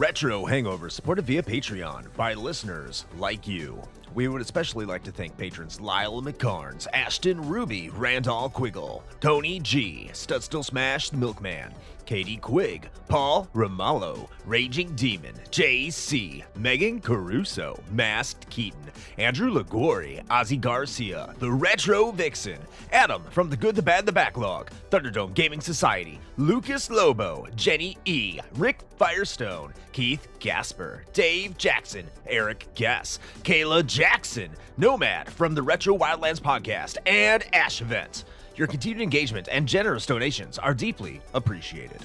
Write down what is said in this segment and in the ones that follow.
Retro Hangover, supported via Patreon by listeners like you. We would especially like to thank patrons Lyle McKarns, Ashton Ruby, Randall Quiggle, Tony G, Studstill Smash the Milkman, Katie Quigg, Paul Romalho, Raging Demon, JC, Meagan Caruso, MaskedKeaton, Andrew Liguori, Ozzy Garcia, The Retro Vixen, Adam from The Good, the Bad, the Backlog, Thunderdome Gaming Society, Lucas Lobo, Jenny E, Rick Firestone, Keith Gasper, Dave Jackson, Eric Gess, Kayla Jackson, Nomad from the Retro Wildlands podcast, and Ashevent. Your continued engagement and generous donations are deeply appreciated.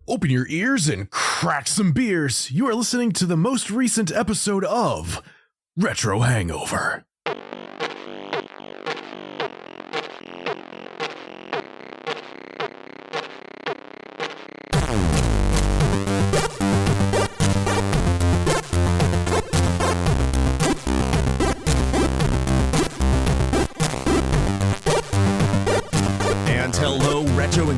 Open your ears and crack some beers. You are listening to the most recent episode of Retro Hangover.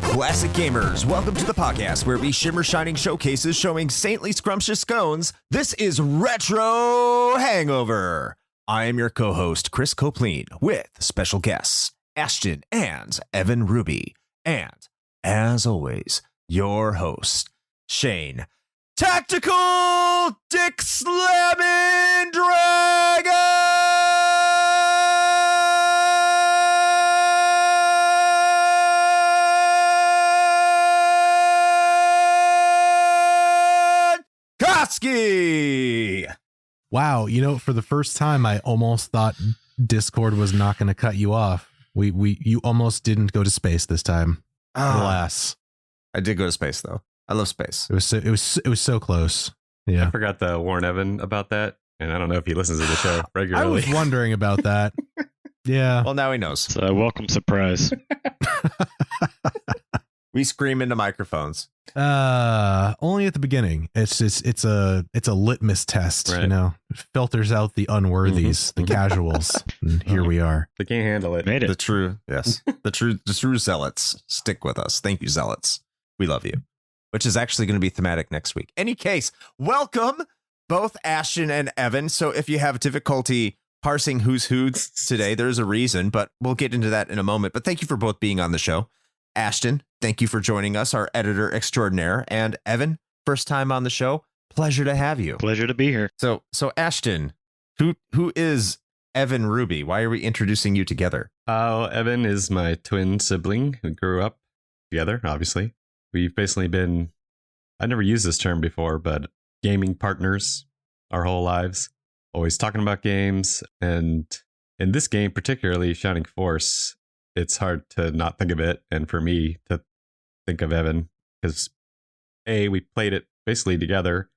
Classic gamers, welcome to the podcast where we shimmer shining showcases showing saintly scrumptious scones. This is Retro Hangover. I am your co-host, Chris Copleen, with special guests, Ashton and Evan Ruby. And, as always, your host, Shane, Tactical Dick Slamming Dragon! Wow, you know, for the first time, I almost thought Discord was not going to cut you off. You almost didn't go to space this time. Alas, I did go to space though. I love space. It was so close. Yeah, I forgot to warn Evan about that, and I don't know if he listens to the show regularly. I was wondering about that. Yeah. Well, now he knows. It's a welcome surprise. We scream into microphones. Only at the beginning. It's a litmus test, right. You know. It filters out the unworthies, the casuals. And here we are. They can't handle it. Made it. The true zealots stick with us. Thank you, zealots. We love you. Which is actually going to be thematic next week. Any case, welcome both Ashton and Evan. So if you have difficulty parsing who's who today, there's a reason, but we'll get into that in a moment. But thank you for both being on the show. Ashton, thank you for joining us, our editor extraordinaire. And Evan, first time on the show. Pleasure to have you. Pleasure to be here. So Ashton, who is Evan Ruby? Why are we introducing you together? Evan is my twin sibling who grew up together, obviously. We've basically been, I never used this term before, but gaming partners our whole lives. Always talking about games. And in this game, particularly Shining Force, it's hard to not think of it, and for me to think of Evan, because we played it basically together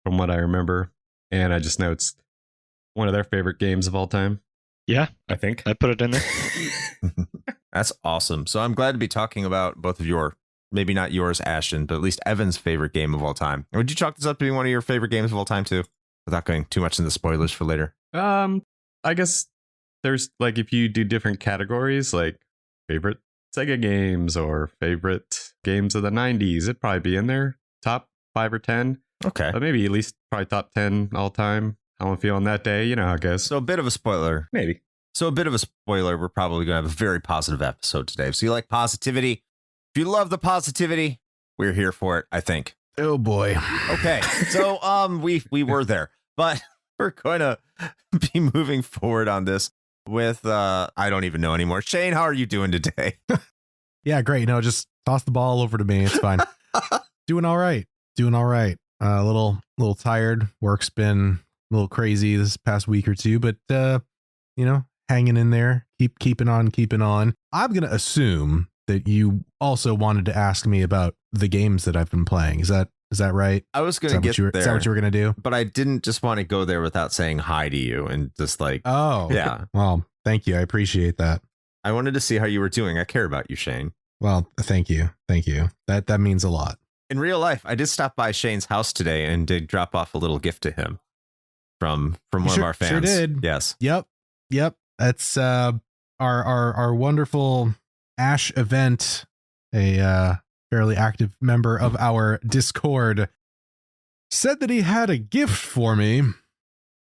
from what I remember, and I just know it's one of their favorite games of all time. Yeah, I think I put it in there. That's awesome. So I'm glad to be talking about both of your, maybe not yours, Ashton, but at least Evan's favorite game of all time. Would you chalk this up to being one of your favorite games of all time too, without going too much into spoilers for later? I guess there's, like, if you do different categories, like favorite Sega games or favorite games of the 90s, it'd probably be in there. Top 5 or 10. Okay. But maybe at least probably top 10 all time. How I'm feeling that day. You know how it goes. So a bit of a spoiler. Maybe. So a bit of a spoiler. We're probably going to have a very positive episode today. So you like positivity? If you love the positivity, we're here for it, I think. Oh boy. Okay. So we were there, but we're going to be moving forward on this with I don't even know anymore. Shane, how are you doing today? Yeah, great. No, just toss the ball over to me. It's fine. Doing all right. A little tired. Work's been a little crazy this past week or two, but hanging in there. Keeping on. I'm gonna assume that you also wanted to ask me about the games that I've been playing. Is that right? I was going to get there. Is that what you were going to do? But I didn't just want to go there without saying hi to you and just like, oh, yeah. Well, thank you. I appreciate that. I wanted to see how you were doing. I care about you, Shane. Well, thank you. That means a lot. In real life, I did stop by Shane's house today and did drop off a little gift to him from one of our fans. Sure did. Yes. Yep. That's our wonderful Ashevent, a fairly active member of our Discord, said that he had a gift for me.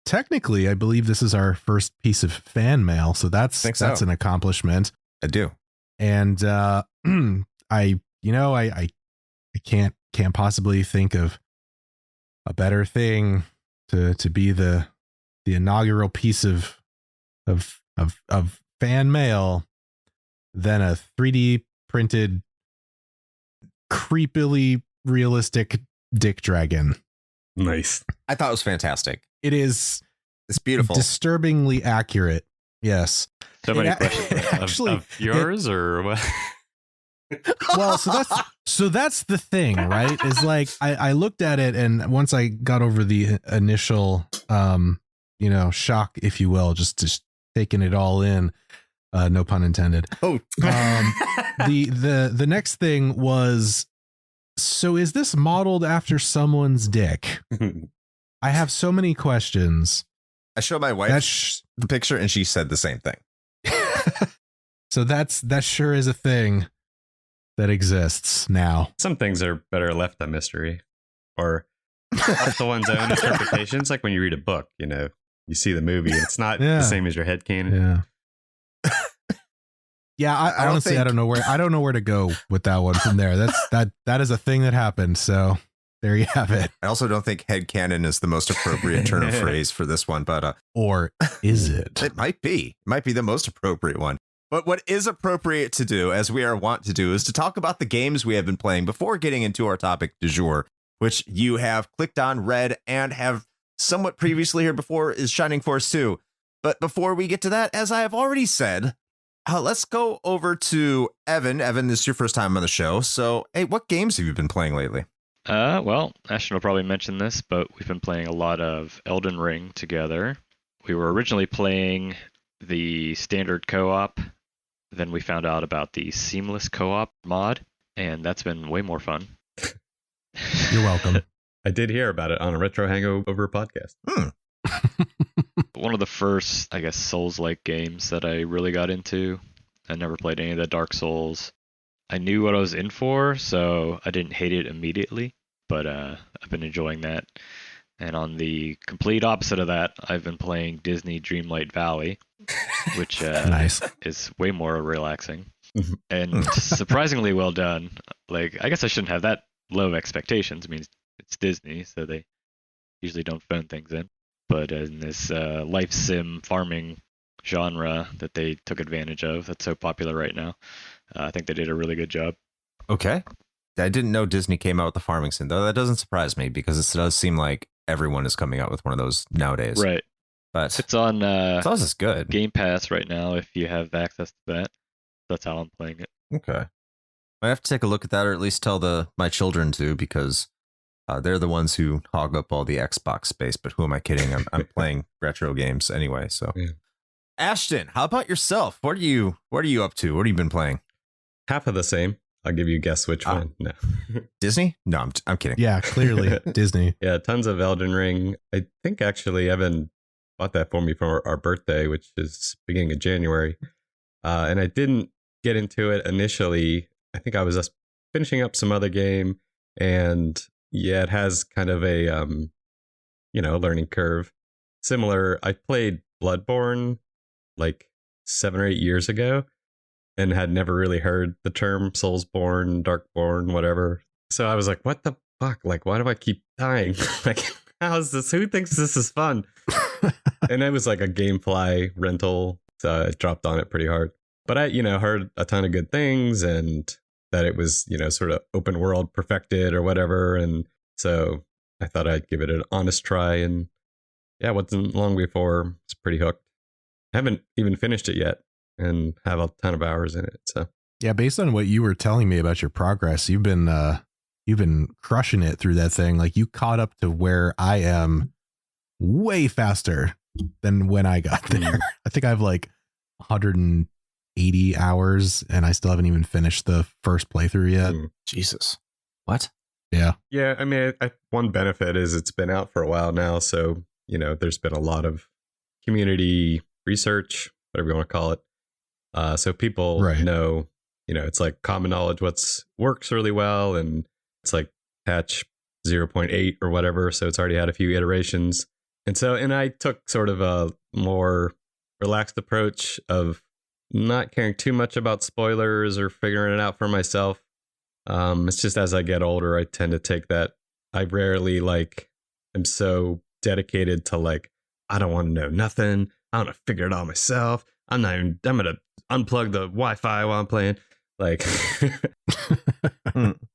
Technically, I believe this is our first piece of fan mail, so that's an accomplishment. I do. And I can't possibly think of a better thing to be the inaugural piece of fan mail than a 3D printed, creepily realistic dick dragon. Nice. I thought it was fantastic. It's beautiful. Disturbingly accurate. Yes. So many questions of yours or what? Well, so that's the thing, right? Is like I looked at it, and once I got over the initial shock, if you will, just taking it all in, no pun intended. Oh. The next thing was, so is this modeled after someone's dick? I have so many questions. I showed my wife the picture, and she said the same thing. So that sure is a thing that exists now. Some things are better left a mystery, or up to one's own interpretations. Like when you read a book, you see the movie, it's not the same as your headcanon. Yeah. Yeah, I honestly, I don't know where to go with that one from there. That is a thing that happened. So there you have it. I also don't think headcanon is the most appropriate turn of phrase for this one, but or is it? It might be. It might be the most appropriate one. But what is appropriate to do, as we are wont to do, is to talk about the games we have been playing before getting into our topic du jour, which you have clicked on, read, and have somewhat previously heard before, is Shining Force 2. But before we get to that, as I have already said, let's go over to Evan. Evan, this is your first time on the show. So, hey, what games have you been playing lately? Well, Ashton will probably mention this, but we've been playing a lot of Elden Ring together. We were originally playing the standard co-op. Then we found out about the seamless co-op mod, and that's been way more fun. You're welcome. I did hear about it on a Retro Hangover podcast. One of the first, I guess, Souls-like games that I really got into. I never played any of the Dark Souls. I knew what I was in for, so I didn't hate it immediately, but I've been enjoying that. And on the complete opposite of that, I've been playing Disney Dreamlight Valley, which nice. is way more relaxing and surprisingly well done. Like, I guess I shouldn't have that low of expectations. I mean, it's Disney, so they usually don't phone things in. But in this life sim farming genre that they took advantage of, that's so popular right now, I think they did a really good job. Okay. I didn't know Disney came out with the farming sim, though. That doesn't surprise me because it does seem like everyone is coming out with one of those nowadays. Right. But it's on is good. Game Pass right now if you have access to that. That's how I'm playing it. Okay. I have to take a look at that, or at least tell my children to, because they're the ones who hog up all the Xbox space. But who am I kidding? I'm playing retro games anyway. So, yeah. Ashton, how about yourself? What are you up to? What have you been playing? Half of the same. I'll give you a guess which one. No. Disney? No, I'm kidding. Yeah, clearly Disney. Yeah, tons of Elden Ring. I think actually Evan bought that for me for our birthday, which is beginning of January. And I didn't get into it initially. I think I was just finishing up some other game, and yeah, it has kind of a learning curve. Similar, I played Bloodborne like 7 or 8 years ago and had never really heard the term Soulsborne, Darkborn, whatever. So I was like, what the fuck? Like, why do I keep dying? Like, how's this? Who thinks this is fun? And it was like a Gamefly rental, so I dropped on it pretty hard. But I, heard a ton of good things, and that it was, sort of open world perfected or whatever. And so I thought I'd give it an honest try. And yeah, it wasn't long before it's pretty hooked. I haven't even finished it yet and have a ton of hours in it. So yeah, based on what you were telling me about your progress, you've been crushing it through that thing. Like, you caught up to where I am way faster than when I got there. I think I have like 180 hours and I still haven't even finished the first playthrough yet. Jesus. What? Yeah. Yeah. I mean, one benefit is it's been out for a while now. So, there's been a lot of community research, whatever you want to call it. So people Right. know, it's like common knowledge what's works really well, and it's like patch 0.8 or whatever. So it's already had a few iterations. And I took sort of a more relaxed approach of not caring too much about spoilers or figuring it out for myself. It's just as I get older, I tend to take that. I rarely am so dedicated to I don't want to know nothing. I want to figure it out myself. I'm going to unplug the Wi-Fi while I'm playing.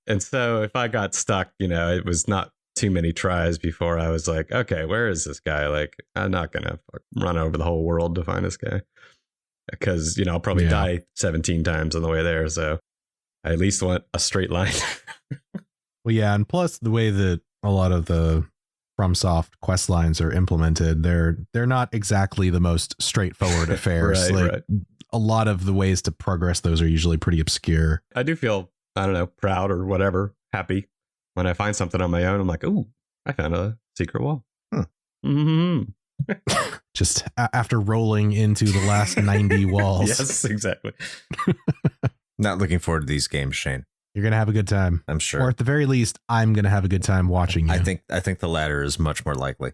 And so if I got stuck, it was not too many tries before I was like, okay, where is this guy? I'm not going to run over the whole world to find this guy, because, I'll probably die 17 times on the way there. So I at least want a straight line. Well, yeah. And plus the way that a lot of the FromSoft quest lines are implemented, they're not exactly the most straightforward affairs. Right. A lot of the ways to progress those are usually pretty obscure. I do feel, I don't know, proud or whatever, happy when I find something on my own. I'm like, ooh, I found a secret wall. Mm-hmm. Just after rolling into the last 90 walls. Yes, exactly. Not looking forward to these games, Shane. You're going to have a good time. I'm sure. Or at the very least, I'm going to have a good time watching you. I think the latter is much more likely.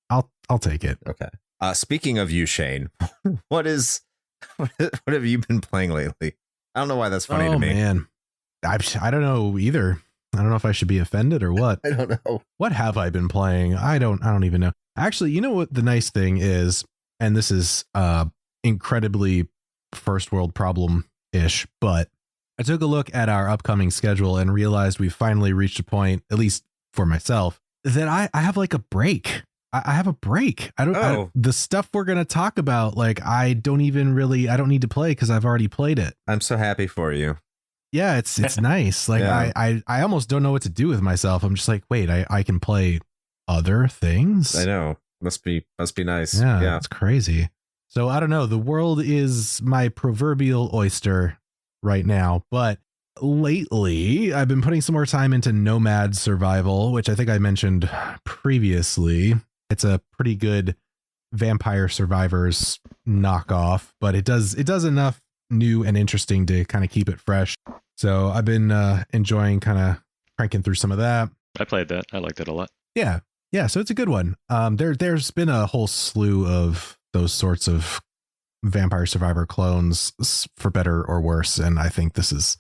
I'll take it. Okay. Speaking of you, Shane, what have you been playing lately? I don't know why that's funny to me. Man. I don't know either. I don't know if I should be offended or what. I don't know. What have I been playing? I don't even know. Actually, you know what the nice thing is, and this is incredibly first world problem-ish, but I took a look at our upcoming schedule and realized we've finally reached a point, at least for myself, that I have a break. I have a break. The stuff we're going to talk about, I don't need to play because I've already played it. I'm so happy for you. Yeah, it's nice. Yeah. I almost don't know what to do with myself. I'm just wait, I can play other things. I know. Must be nice. Yeah, it's crazy. So I don't know. The world is my proverbial oyster right now, but lately I've been putting some more time into Nomad survival, which I think I mentioned previously. It's a pretty good Vampire Survivors knockoff, but it does enough new and interesting to kind of keep it fresh. So I've been enjoying kind of cranking through some of that. I played that. I liked it a lot. Yeah. So it's a good one. There's been a whole slew of those sorts of Vampire Survivor clones, for better or worse, and I think this is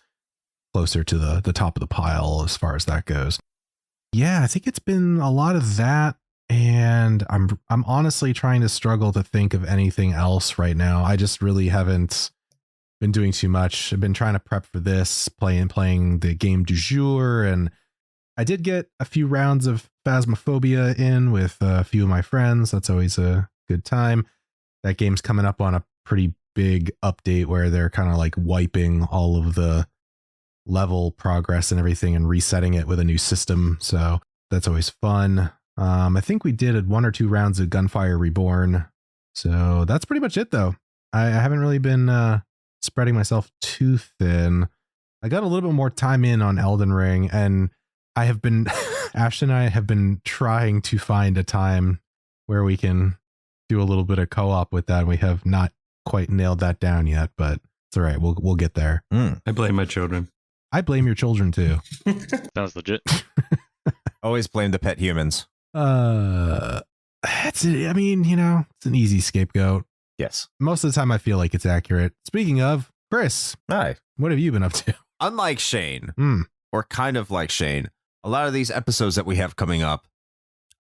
closer to the top of the pile as far as that goes. Yeah, I think it's been a lot of that, and I'm honestly trying to struggle to think of anything else right now. I just really haven't been doing too much. I've been trying to prep for this, playing the game du jour, and I did get a few rounds of Phasmophobia in with a few of my friends. That's always a good time. That game's coming up on a pretty big update where they're kind of wiping all of the level progress and everything and resetting it with a new system. So that's always fun. I think we did 1 or 2 rounds of Gunfire Reborn. So that's pretty much it though. I haven't really been spreading myself too thin. I got a little bit more time in on Elden Ring, and I have been Ashton and I have been trying to find a time where we can do a little bit of co-op with that. We have not quite nailed that down yet, but it's all right. We'll get there. I blame my children. I blame your children too. Sounds legit. Always blame the pet humans. That's it. I mean, it's an easy scapegoat. Yes. Most of the time I feel like it's accurate. Speaking of, Chris, Hi. what have you been up to? Unlike Shane, or kind of like Shane, a lot of these episodes that we have coming up,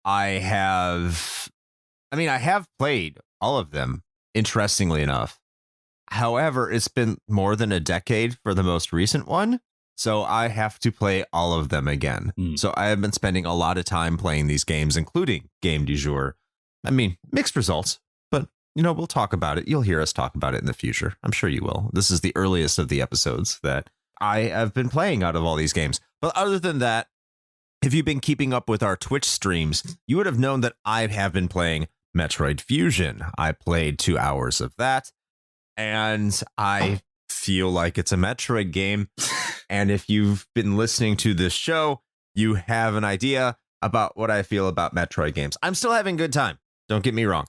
I have played all of them, interestingly enough. However, it's been more than a decade for the most recent one, so I have to play all of them again. So I have been spending a lot of time playing these games, including Game du Jour. I mean, mixed results, but, we'll talk about it. You'll hear us talk about it in the future. I'm sure you will. This is the earliest of the episodes that I have been playing out of all these games. But other than that, if you've been keeping up with our Twitch streams, you would have known that I have been playing Metroid Fusion. I played 2 hours of that, and I feel like it's a Metroid game. And if you've been listening to this show, you have an idea about what I feel about Metroid games. I'm still having a good time. Don't get me wrong.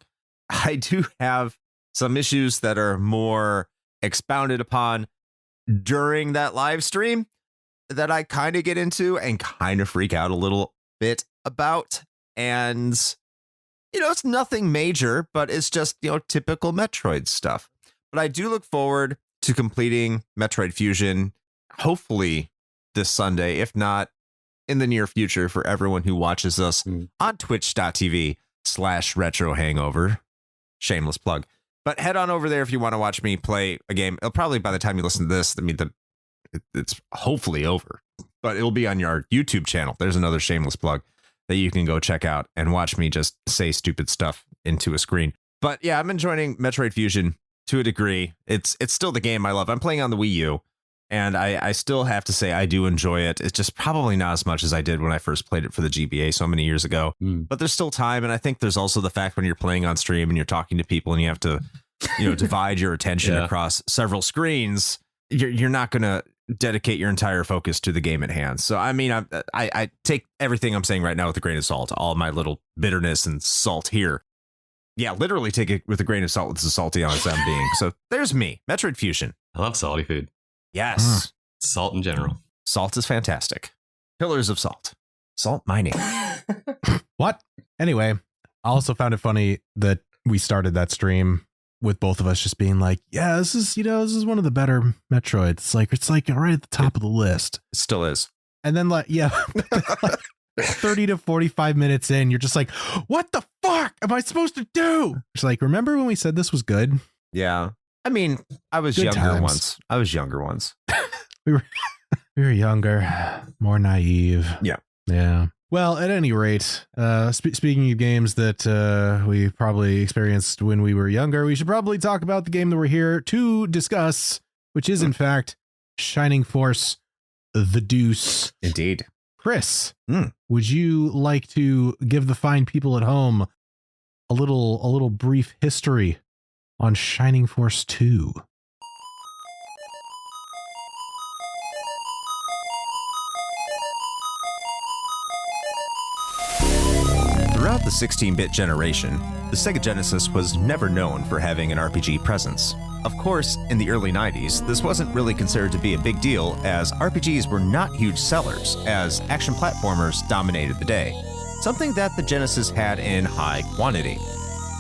I do have some issues that are more expounded upon during that live stream that I kind of get into and kind of freak out a little bit about. And, it's nothing major, but it's just, typical Metroid stuff. But I do look forward to completing Metroid Fusion, hopefully this Sunday, if not in the near future for everyone who watches us on twitch.tv/retrohangover. Shameless plug. But head on over there if you want to watch me play a game. It'll probably, by the time you listen to this, it's hopefully over, but it'll be on our YouTube channel. There's another shameless plug that you can go check out and watch me just say stupid stuff into a screen. But yeah, I'm enjoying Metroid Fusion to a degree. It's still the game I love. I'm playing on the Wii U, and I still have to say I do enjoy it. It's just probably not as much as I did when I first played it for the GBA so many years ago. But there's still time, and I think there's also the fact when you're playing on stream and you're talking to people and you have to, divide your attention across several screens, you're not going to dedicate your entire focus to the game at hand. So, I mean, I take everything I'm saying right now with a grain of salt, all my little bitterness and salt here. Yeah, literally take it with a grain of salt with the salty on its own being. So there's me, Metroid Fusion. I love salty food. Yes. Salt in general. Salt is fantastic. Pillars of salt. Salt mining. What? Anyway, I also found it funny that we started that stream with both of us just being like, yeah, this is one of the better Metroids. It's like right at the top of the list. It still is. And then like 30 to 45 minutes in, you're just like, what the fuck am I supposed to do? It's like, remember when we said this was good? Yeah. I mean, I was Good younger times. once. I was younger once. We were younger, more naive. Yeah. Yeah. Well, at any rate, speaking of games that we probably experienced when we were younger, we should probably talk about the game that we're here to discuss, which is in fact Shining Force: The Deuce. Indeed. Chris, would you like to give the fine people at home a little brief history on Shining Force 2? Throughout the 16-bit generation, the Sega Genesis was never known for having an RPG presence. Of course, in the early 90s, this wasn't really considered to be a big deal, as RPGs were not huge sellers, as action platformers dominated the day, something that the Genesis had in high quantity.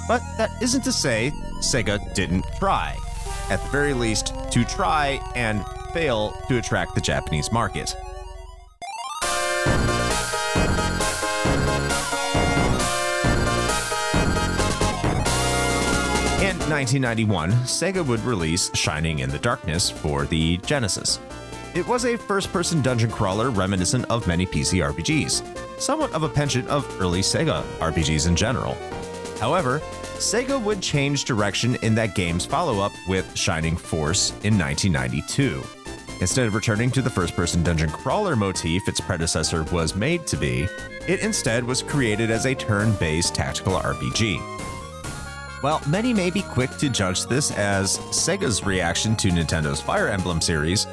But that isn't to say Sega didn't try, at the very least, to try and fail to attract the Japanese market. In 1991, Sega would release Shining in the Darkness for the Genesis. It was a first-person dungeon crawler reminiscent of many PC RPGs, somewhat of a penchant of early Sega RPGs in general. However, Sega would change direction in that game's follow-up with Shining Force in 1992. Instead of returning to the first-person dungeon crawler motif its predecessor was made to be, it instead was created as a turn-based tactical RPG. While many may be quick to judge this as Sega's reaction to Nintendo's Fire Emblem series,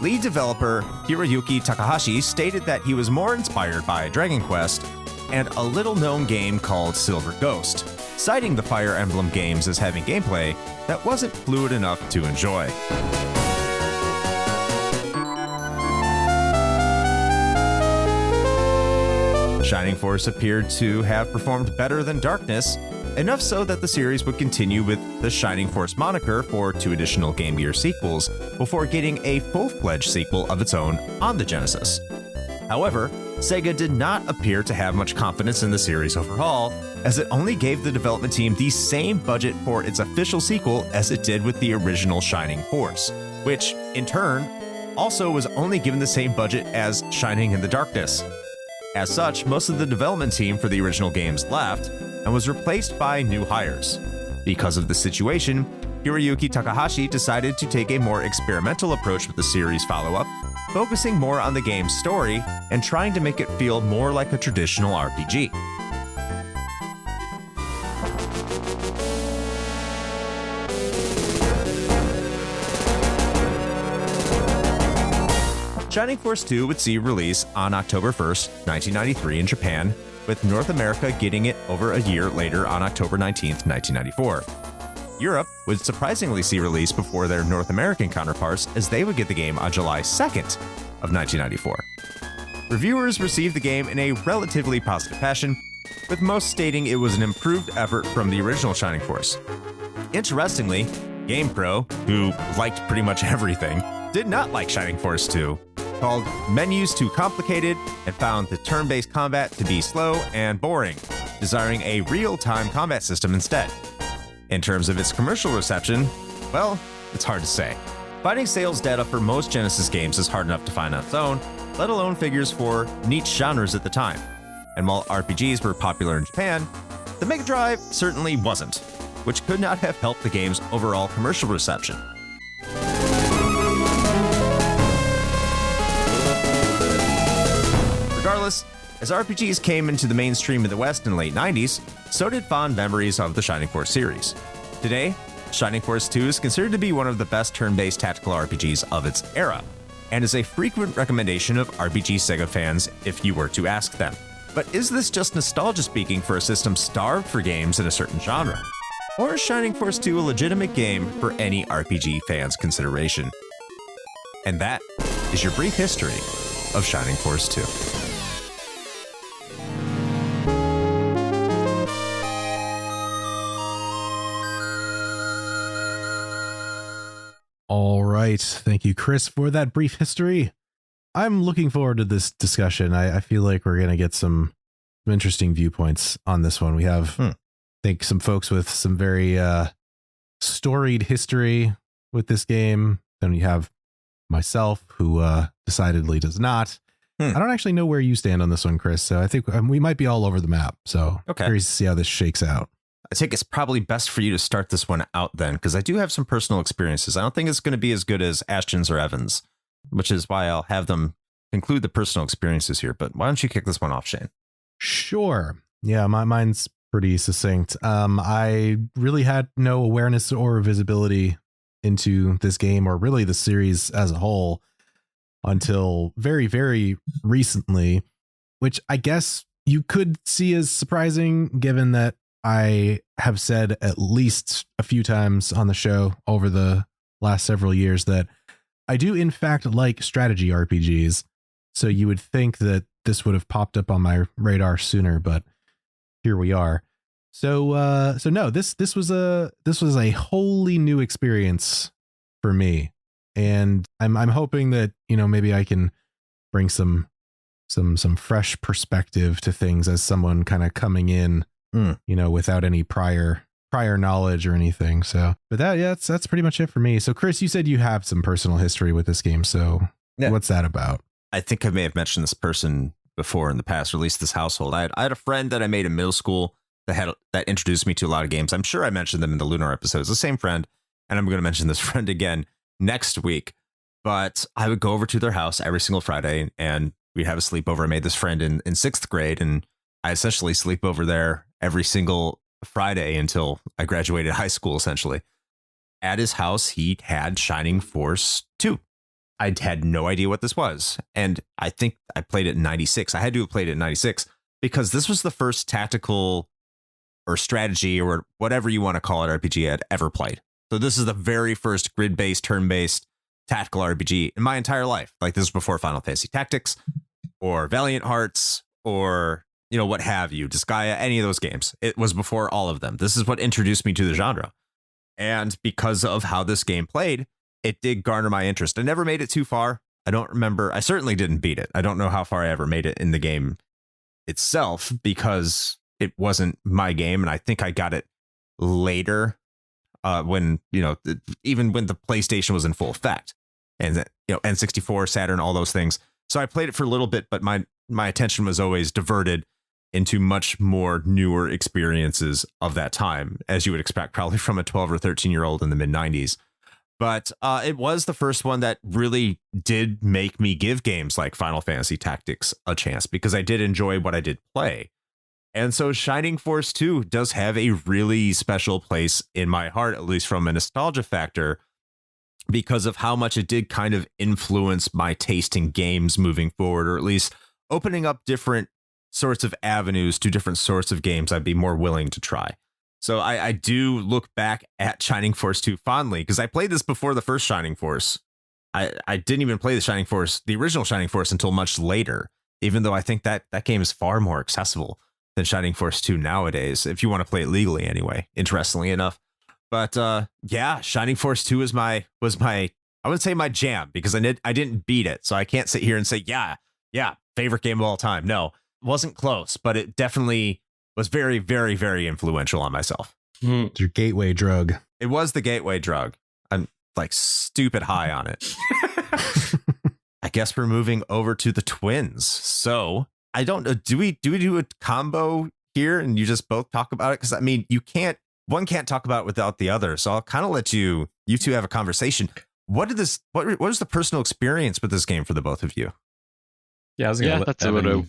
lead developer Hiroyuki Takahashi stated that he was more inspired by Dragon Quest and a little-known game called Silver Ghost, citing the Fire Emblem games as having gameplay that wasn't fluid enough to enjoy. Shining Force appeared to have performed better than Darkness, enough so that the series would continue with the Shining Force moniker for 2 additional Game Gear sequels before getting a full-fledged sequel of its own on the Genesis. However, Sega did not appear to have much confidence in the series overall, as it only gave the development team the same budget for its official sequel as it did with the original Shining Force, which, in turn, also was only given the same budget as Shining in the Darkness. As such, most of the development team for the original games left, and was replaced by new hires. Because of the situation, Hiroyuki Takahashi decided to take a more experimental approach with the series follow-up, focusing more on the game's story and trying to make it feel more like a traditional RPG. Shining Force 2 would see release on October 1st, 1993 in Japan, with North America getting it over a year later on October 19th, 1994. Europe would surprisingly see release before their North American counterparts, as they would get the game on July 2nd of 1994. Reviewers received the game in a relatively positive fashion, with most stating it was an improved effort from the original Shining Force. Interestingly, GamePro, who liked pretty much everything, did not like Shining Force 2, called menus too complicated and found the turn-based combat to be slow and boring, desiring a real-time combat system instead. In terms of its commercial reception, well, it's hard to say. Finding sales data for most Genesis games is hard enough to find on its own, let alone figures for niche genres at the time. And while RPGs were popular in Japan, the Mega Drive certainly wasn't, which could not have helped the game's overall commercial reception. Regardless, as RPGs came into the mainstream in the West in the late 90s, so did fond memories of the Shining Force series. Today, Shining Force 2 is considered to be one of the best turn-based tactical RPGs of its era, and is a frequent recommendation of RPG Sega fans if you were to ask them. But is this just nostalgia speaking for a system starved for games in a certain genre? Or is Shining Force 2 a legitimate game for any RPG fan's consideration? And that is your brief history of Shining Force 2. All right. Thank you, Chris, for that brief history. I'm looking forward to this discussion. I feel like we're going to get some interesting viewpoints on this one. We have, I think, some folks with some very storied history with this game. Then we have myself, who decidedly does not. I don't actually know where you stand on this one, Chris. So I think we might be all over the map. So curious to see how this shakes out. I think it's probably best for you to start this one out then, because I do have some personal experiences. I don't think it's going to be as good as Ashton's or Evan's, which is why I'll have them include the personal experiences here. But why don't you kick this one off, Shane? Sure. Yeah, mine's pretty succinct. I really had no awareness or visibility into this game, or really the series as a whole, until very, very recently, which I guess you could see as surprising, given that I have said at least a few times on the show over the last several years that I do in fact like strategy RPGs. So you would think that this would have popped up on my radar sooner, but here we are. So no, this was a wholly new experience for me. And I'm hoping that, maybe I can bring some fresh perspective to things as someone kind of coming in, without any prior knowledge or anything. So, but that's pretty much it for me. So Chris, you said you have some personal history with this game. So What's that about? I think I may have mentioned this person before in the past, or at least this household. I had a friend that I made in middle school that introduced me to a lot of games. I'm sure I mentioned them in the Lunar episodes, the same friend. And I'm going to mention this friend again next week, but I would go over to their house every single Friday and we'd have a sleepover. I made this friend in sixth grade, and I essentially sleep over there every single Friday until I graduated high school, essentially. At his house, he had Shining Force 2. I had no idea what this was. And I think I played it in 96. I had to have played it in 96 because this was the first tactical or strategy or whatever you want to call it RPG I had ever played. So this is the very first grid-based, turn-based tactical RPG in my entire life. Like, this was before Final Fantasy Tactics or Valiant Hearts or, what have you, Disgaea, any of those games. It was before all of them. This is what introduced me to the genre. And because of how this game played, it did garner my interest. I never made it too far. I don't remember. I certainly didn't beat it. I don't know how far I ever made it in the game itself because it wasn't my game. And I think I got it later when, even when the PlayStation was in full effect, and N64, Saturn, all those things. So I played it for a little bit, but my attention was always diverted into much more newer experiences of that time, as you would expect, probably from a 12 or 13-year-old in the mid 90s. But it was the first one that really did make me give games like Final Fantasy Tactics a chance, because I did enjoy what I did play. And so Shining Force 2 does have a really special place in my heart, at least from a nostalgia factor, because of how much it did kind of influence my taste in games moving forward, or at least opening up different sorts of avenues to different sorts of games I'd be more willing to try. So I do look back at Shining Force 2 fondly because I played this before the first Shining Force. I didn't even play the original Shining Force until much later, even though I think that game is far more accessible than Shining Force 2 nowadays, if you want to play it legally anyway, interestingly enough. But yeah, Shining Force 2 was my I wouldn't say my jam because I didn't beat it. So I can't sit here and say, yeah, favorite game of all time. No, it wasn't close, but it definitely was very, very, very influential on myself. It's your gateway drug. It was the gateway drug. I'm like stupid high on it. I guess we're moving over to the twins. So I don't know. Do we do a combo here and you just both talk about it? Because I mean, one can't talk about it without the other. So I'll kind of let you two have a conversation. What was the personal experience with this game for the both of you? Yeah, I was gonna that's what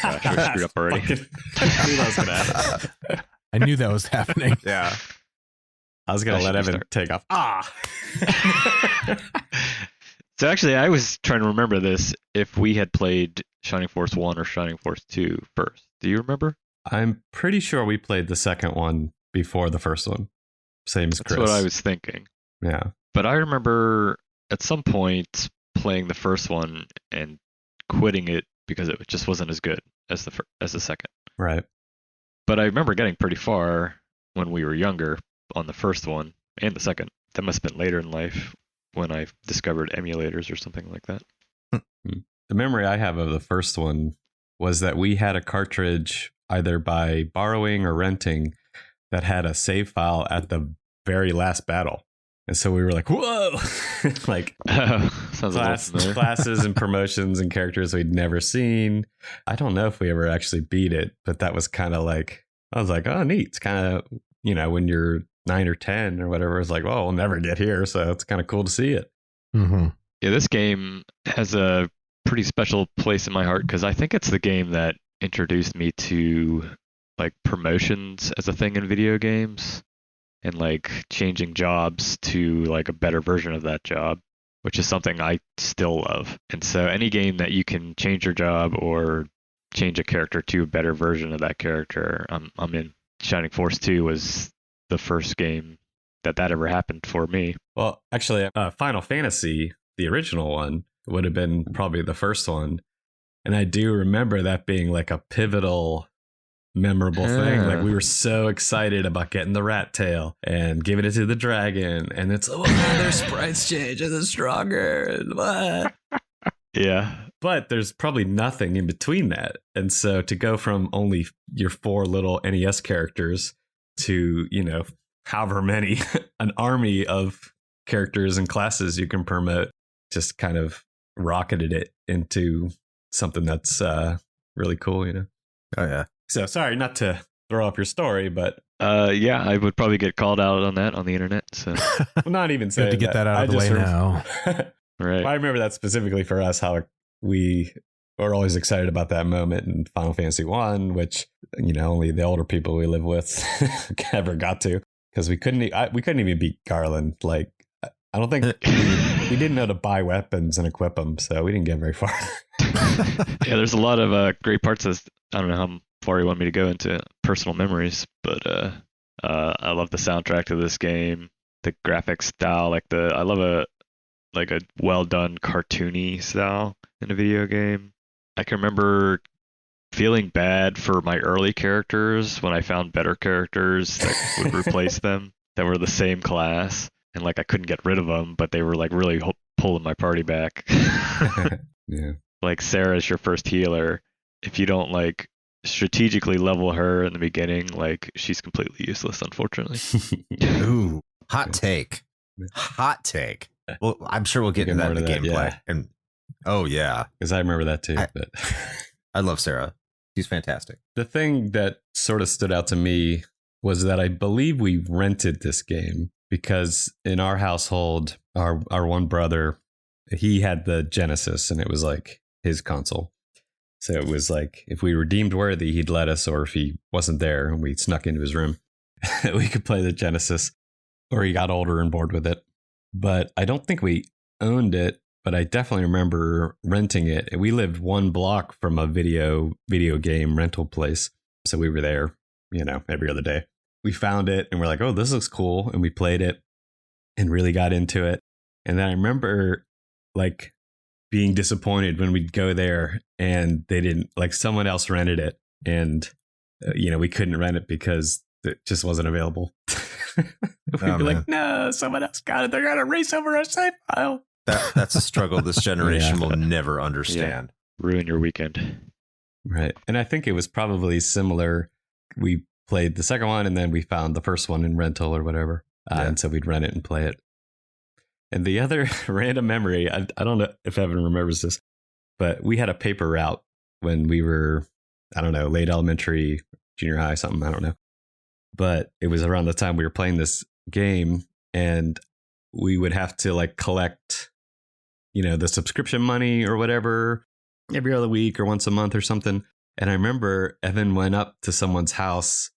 gosh, we're screwed up already. I knew that was gonna happen. I knew that was happening. Yeah. I was gonna let Evan take off. So actually, I was trying to remember this if we had played Shining Force 1 or Shining Force 2 first. Do you remember? I'm pretty sure we played the second one before the first one. Same as Chris. That's what I was thinking. Yeah. But I remember at some point playing the first one and quitting it because it just wasn't as good as the second. Right. But I remember getting pretty far when we were younger on the first one and the second. That must have been later in life when I discovered emulators or something like that. The memory I have of the first one was that we had a cartridge either by borrowing or renting that had a save file at the very last battle. And so we were like, whoa, like classes and promotions and characters we'd never seen. I don't know if we ever actually beat it, but that was kind of like, I was like, oh, neat. It's kind of, when you're 9 or 10 or whatever, it's like, well, we'll never get here. So it's kind of cool to see it. Mm-hmm. Yeah, this game has a pretty special place in my heart because I think it's the game that introduced me to like promotions as a thing in video games and like changing jobs to like a better version of that job, which is something I still love. And so any game that you can change your job or change a character to a better version of that character, I'm in. Shining Force 2 was the first game that ever happened for me. Well, actually, Final Fantasy, the original one, would have been probably the first one. And I do remember that being like a pivotal, memorable thing. Like we were so excited about getting the rat tail and giving it to the dragon. And it's, their sprites change and it's stronger. And what? Yeah. But there's probably nothing in between that. And so to go from only your 4 little NES characters to, however many, an army of characters and classes you can promote, just kind of rocketed it into something that's really cool, Oh, yeah. So sorry, not to throw up your story, but yeah, I would probably get called out on that on the internet. So not even saying to get that out of the way now. Right. I remember that specifically for us, how we were always excited about that moment in Final Fantasy 1, which, only the older people we live with ever got to, because we couldn't even beat Garland. Like, I don't think we didn't know to buy weapons and equip them, so we didn't get very far. Yeah, there's a lot of great parts of this. I don't know how far you want me to go into personal memories, but I love the soundtrack to this game, the graphic style, I love a well done cartoony style in a video game. I can remember feeling bad for my early characters when I found better characters that would replace them that were the same class, and I couldn't get rid of them, but they were really pulling my party back. Yeah. Like Sarah's your first healer. If you don't strategically level her in the beginning, she's completely useless, unfortunately. Ooh, hot take. Hot take. Well, I'm sure we'll get into that in the gameplay. Yeah. And oh yeah, because I remember that too. But I love Sarah. She's fantastic. The thing that sort of stood out to me was that I believe we rented this game because in our household, our one brother, he had the Genesis and it was his console. So it was if we were deemed worthy, he'd let us, or if he wasn't there and we snuck into his room, we could play the Genesis, or he got older and bored with it. But I don't think we owned it, but I definitely remember renting it. We lived 1 block from a video game rental place. So we were there, every other day. we found it and we're like, oh, this looks cool. And we played it and really got into it. And then I remember like being disappointed when we'd go there and they didn't, like someone else rented it. And, we couldn't rent it because it just wasn't available. We'd be like, no, someone else got it. They're going to race over our save file. That's a struggle this generation will never understand. Ruin your weekend. Right. And I think it was probably similar. We played the second one and then we found the first one in rental or whatever. And so we'd rent it and play it. And the other random memory, I don't know if Evan remembers this, but we had a paper route when we were, I don't know, late elementary, junior high, something, I don't know. But it was around the time we were playing this game and we would have to like collect, the subscription money or whatever every other week or once a month or something. And I remember Evan went up to someone's house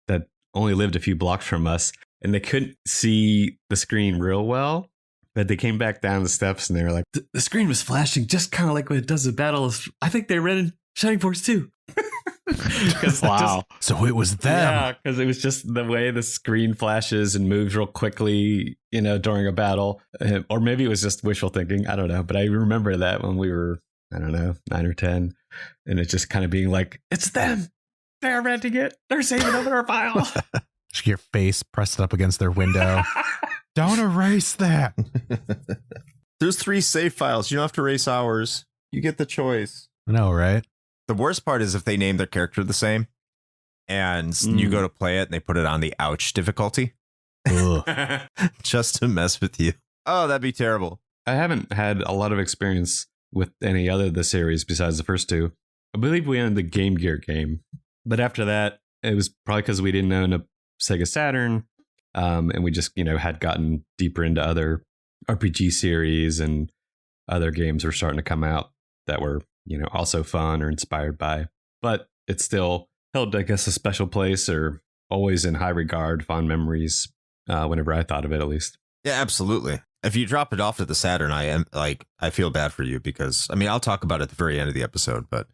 that only lived a few blocks from us and they couldn't see the screen real well. But they came back down the steps and they were like, the screen was flashing just kind of like when it does the battles. I think they rented Shining Force 2. Wow. So it was them. Yeah, because it was just the way the screen flashes and moves real quickly, during a battle. Or maybe it was just wishful thinking. I don't know. But I remember that when we were, I don't know, 9 or 10. And it just kind of being like, it's them. They're renting it. They're saving over our file. Just your face pressed up against their window. Don't erase that. There's 3 save files. You don't have to erase ours. You get the choice. I know, right? The worst part is if they name their character the same and you go to play it and they put it on the ouch difficulty just to mess with you. Oh, that'd be terrible. I haven't had a lot of experience with any other of the series besides the first 2. I believe we owned the Game Gear game. But after that, it was probably because we didn't own a Sega Saturn. And we just, had gotten deeper into other RPG series and other games were starting to come out that were, also fun or inspired by. But it still held, I guess, a special place or always in high regard, fond memories whenever I thought of it, at least. Yeah, absolutely. If you drop it off to the Saturn, I feel bad for you because, I'll talk about it at the very end of the episode. But,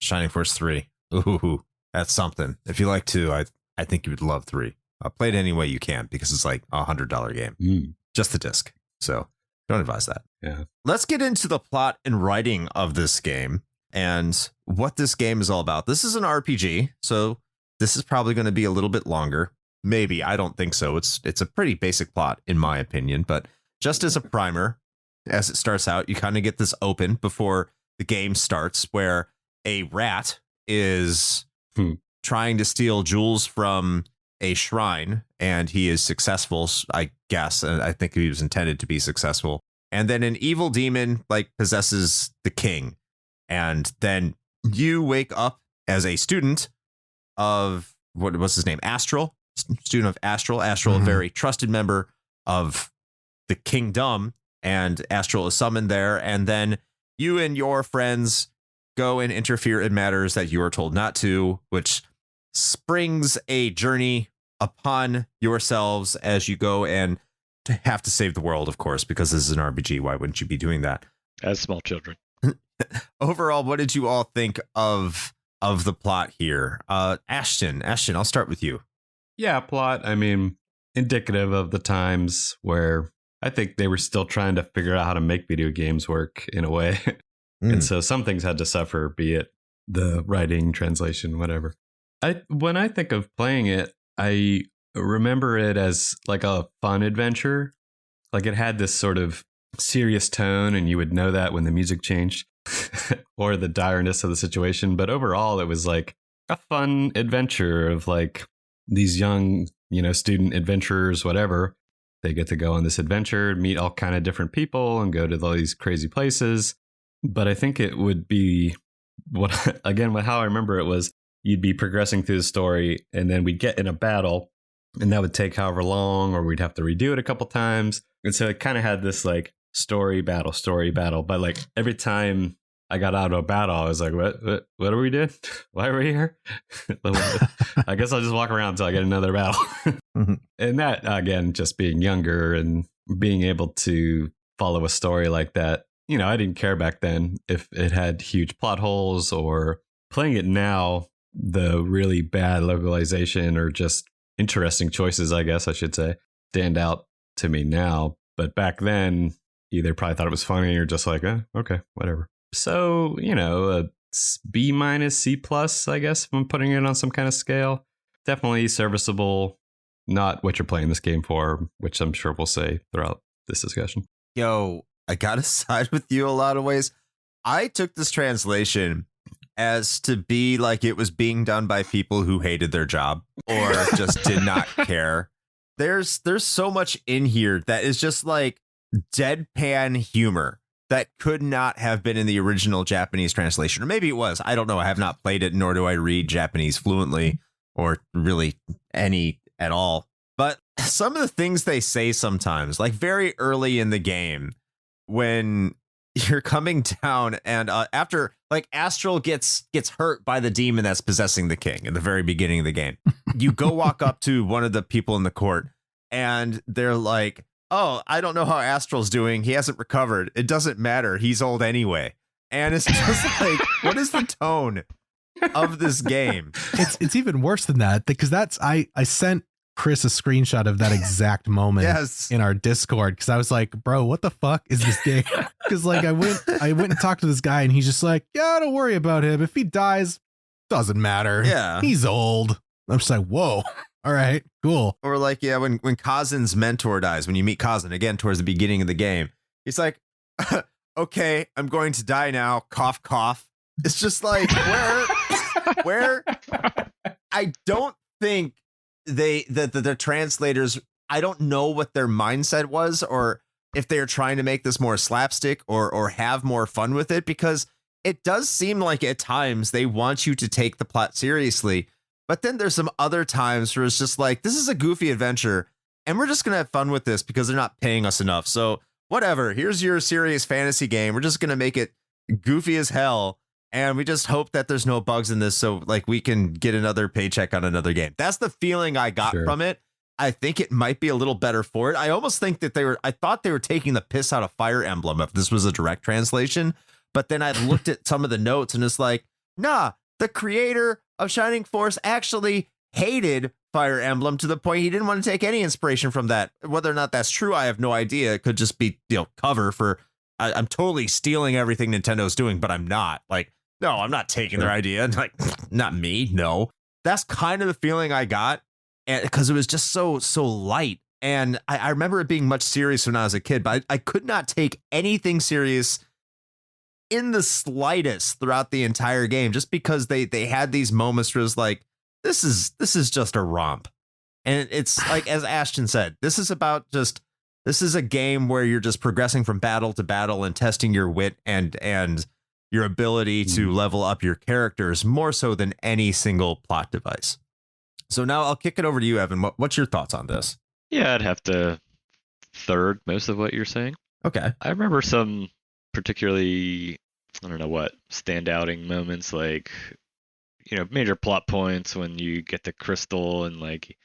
Shining Force 3. Ooh, that's something. If you like 2, I think you would love 3. Play it any way you can because it's like $100 game. Just the disc. So don't advise that. Yeah. Let's get into the plot and writing of this game and what this game is all about. This is an RPG, so this is probably going to be a little bit longer. Maybe. I don't think so. It's a pretty basic plot, in my opinion. But just as a primer, as it starts out, you kind of get this open before the game starts where a rat is trying to steal jewels from a shrine, and he is successful, I guess. And I think he was intended to be successful. And then an evil demon possesses the king. And then you wake up as a student of what was his name? Astral, student of Astral. Astral, a very trusted member of the kingdom. And Astral is summoned there. And then you and your friends go and interfere in matters that you are told not to, which springs a journey upon yourselves as you go and have to save the world, of course, because this is an RPG. Why wouldn't you be doing that? As small children. Overall, what did you all think of the plot here? Ashton, I'll start with you. Yeah, plot. Indicative of the times where I think they were still trying to figure out how to make video games work in a way. And so some things had to suffer, be it the writing, translation, whatever. When I think of playing it, I remember it as like a fun adventure. Like it had this sort of serious tone, and you would know that when the music changed or the direness of the situation. But overall, it was like a fun adventure of like these young, student adventurers, whatever. They get to go on this adventure, meet all kind of different people and go to all these crazy places. But I think it would be how I remember it was you'd be progressing through the story and then we'd get in a battle and that would take however long, or we'd have to redo it a couple times. And so it kind of had this like story battle. But like every time I got out of a battle, I was like, what are we doing? Why are we here? I guess I'll just walk around until I get another battle. And that, again, just being younger and being able to follow a story like that, I didn't care back then if it had huge plot holes, or playing it now. the really bad localization or just interesting choices, I guess I should say, stand out to me now. But back then, either probably thought it was funny or just like, okay, whatever. So, a B minus, C plus, I guess, if I'm putting it on some kind of scale. Definitely serviceable, not what you're playing this game for, which I'm sure we'll say throughout this discussion. Yo, I gotta side with you a lot of ways. I took this translation as to be like it was being done by people who hated their job or just did not care. There's so much in here that is just like deadpan humor that could not have been in the original Japanese translation. Or maybe it was. I don't know. I have not played it, nor do I read Japanese fluently or really any at all. But some of the things they say sometimes, like very early in the game, when you're coming down and after like Astral gets hurt by the demon that's possessing the king at the very beginning of the game, you go walk up to one of the people in the court and they're like, oh, I don't know how Astral's doing. He hasn't recovered. It doesn't matter. He's old anyway. And it's just like, what is the tone of this game? It's even worse than that, because I sent Chris a screenshot of that exact moment in our Discord, because I was like, bro, what the fuck is this game? Because like I went and talked to this guy and he's just like, yeah, don't worry about him. If he dies, doesn't matter. Yeah, he's old. I'm just like, whoa. All right, cool. Or like, yeah, when Kazin's mentor dies, when you meet Kazin again towards the beginning of the game, he's like, okay, I'm going to die now. Cough, cough. It's just like, where I don't think the translators, I don't know what their mindset was, or if they're trying to make this more slapstick or have more fun with it, because it does seem like at times they want you to take the plot seriously. But then there's some other times where it's just like, this is a goofy adventure and we're just going to have fun with this because they're not paying us enough. So whatever, here's your serious fantasy game. We're just going to make it goofy as hell. And we just hope that there's no bugs in this so like we can get another paycheck on another game. That's the feeling I got from it. I think it might be a little better for it. I almost think that I thought they were taking the piss out of Fire Emblem if this was a direct translation. But then I looked at some of the notes and it's like, nah, the creator of Shining Force actually hated Fire Emblem to the point he didn't want to take any inspiration from that. Whether or not that's true, I have no idea. It could just be, cover for, I'm totally stealing everything Nintendo's doing, but I'm not. Like, no, I'm not taking their idea. And like, not me. No, that's kind of the feeling I got, and because it was just so light. And I remember it being much serious when I was a kid, but I could not take anything serious in the slightest throughout the entire game, just because they had these moments where it was like, this is just a romp. And it's like, as Ashton said, this is a game where you're just progressing from battle to battle and testing your wit and your ability to level up your characters more so than any single plot device. So now I'll kick it over to you, Evan. What's your thoughts on this? Yeah, I'd have to third most of what you're saying. Okay. I remember some particularly, I don't know what, standouting moments, like, major plot points when you get the crystal and like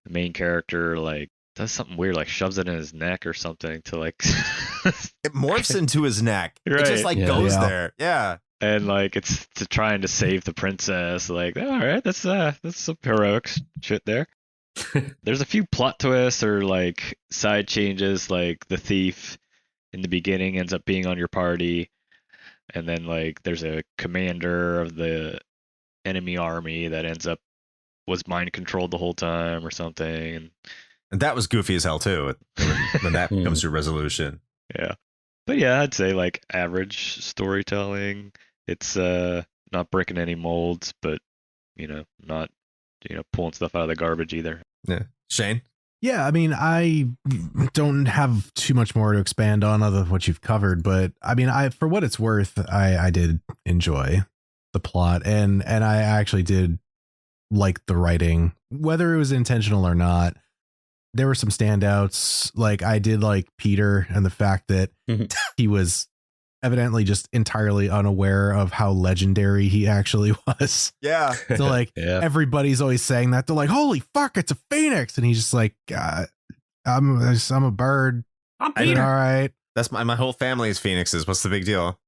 the main character like does something weird, like shoves it in his neck or something to like it morphs into his neck. Right. It just like goes there. Yeah. And like it's trying to save the princess. Like, all right, that's some heroic shit there. There's a few plot twists or like side changes, like the thief in the beginning ends up being on your party, and then like there's a commander of the enemy army that ends up was mind controlled the whole time or something, and that was goofy as hell too when that comes to resolution. Yeah, but yeah, I'd say like average storytelling. It's not breaking any molds, but not pulling stuff out of the garbage either. Yeah. Shane? Yeah, I mean, I don't have too much more to expand on other than what you've covered, but I mean, for what it's worth, I did enjoy the plot, and I actually did like the writing, whether it was intentional or not. There were some standouts. Like I did like Peter and the fact that he was evidently just entirely unaware of how legendary he actually was. Yeah. So like everybody's always saying that. They're like, holy fuck, it's a phoenix. And he's just like, I'm a bird. I'm Peter. All right. That's my whole family is phoenixes. What's the big deal?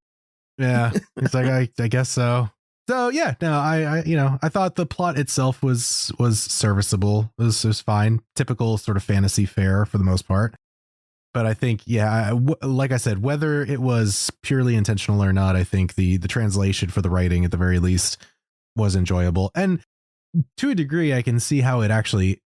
Yeah. It's like, I guess so. So yeah, no, I thought the plot itself was serviceable. It was fine, typical sort of fantasy fare for the most part. But I think, like I said, whether it was purely intentional or not, I think the translation for the writing at the very least was enjoyable. And to a degree, I can see how it actually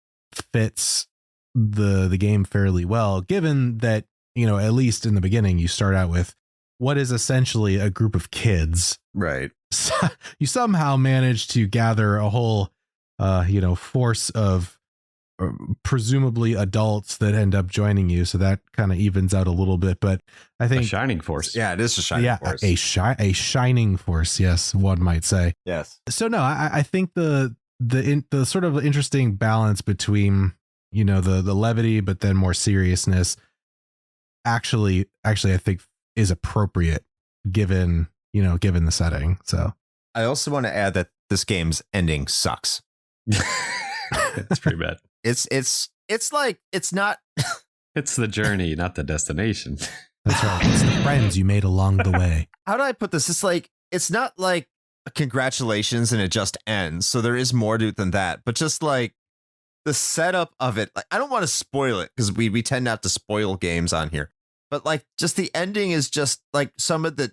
fits the game fairly well, given that, at least in the beginning, you start out with what is essentially a group of kids. Right. So you somehow manage to gather a whole, force of presumably adults that end up joining you. So that kind of evens out a little bit. But I think a shining force. Yeah, it is a shining force. A shining force. Yes, one might say. Yes. So no, I think the sort of interesting balance between, the levity, but then more seriousness actually, I think is appropriate given the setting. So I also want to add that this game's ending sucks. It's pretty bad. It's like, it's not. It's the journey, not the destination. That's right. It's the friends you made along the way. How do I put this? It's like, it's not like congratulations and it just ends. So there is more to it than that, but just like the setup of it, like, I don't want to spoil it because we tend not to spoil games on here, but like just the ending is just like some of the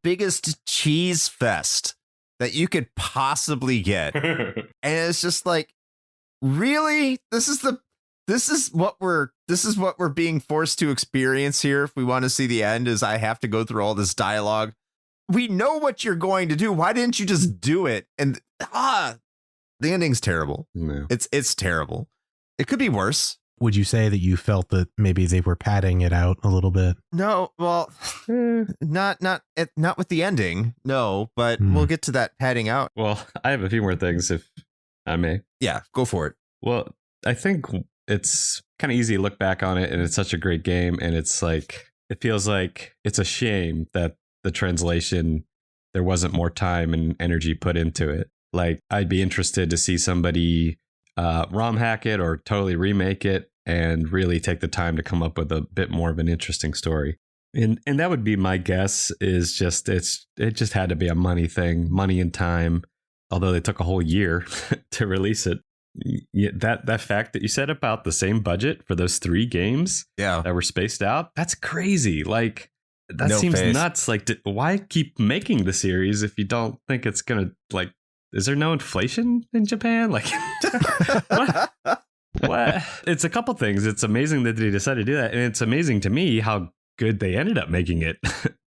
biggest cheese fest that you could possibly get. And it's just like, really? This is what we're being forced to experience here. If we want to see the end, is I have to go through all this dialogue. We know what you're going to do. Why didn't you just do it? And the ending's terrible. No. It's terrible. It could be worse. Would you say that you felt that maybe they were padding it out a little bit? No, well, not with the ending. No, but we'll get to that padding out. Well, I have a few more things if I may. Yeah, go for it. Well, I think it's kind of easy to look back on it, and it's such a great game, and it's like, it feels like it's a shame that the translation, there wasn't more time and energy put into it. Like, I'd be interested to see somebody ROM hack it or totally remake it and really take the time to come up with a bit more of an interesting story. And that would be my guess, is just it just had to be a money thing, money and time. Although they took a whole year to release it. Yeah, that fact that you said about the same budget for those 3 games that were spaced out, that's crazy. Like, that seems nuts. Like, why keep making the series if you don't think it's gonna, like, is there no inflation in Japan? Like, what? It's a couple things. It's amazing that they decided to do that, and it's amazing to me how good they ended up making it.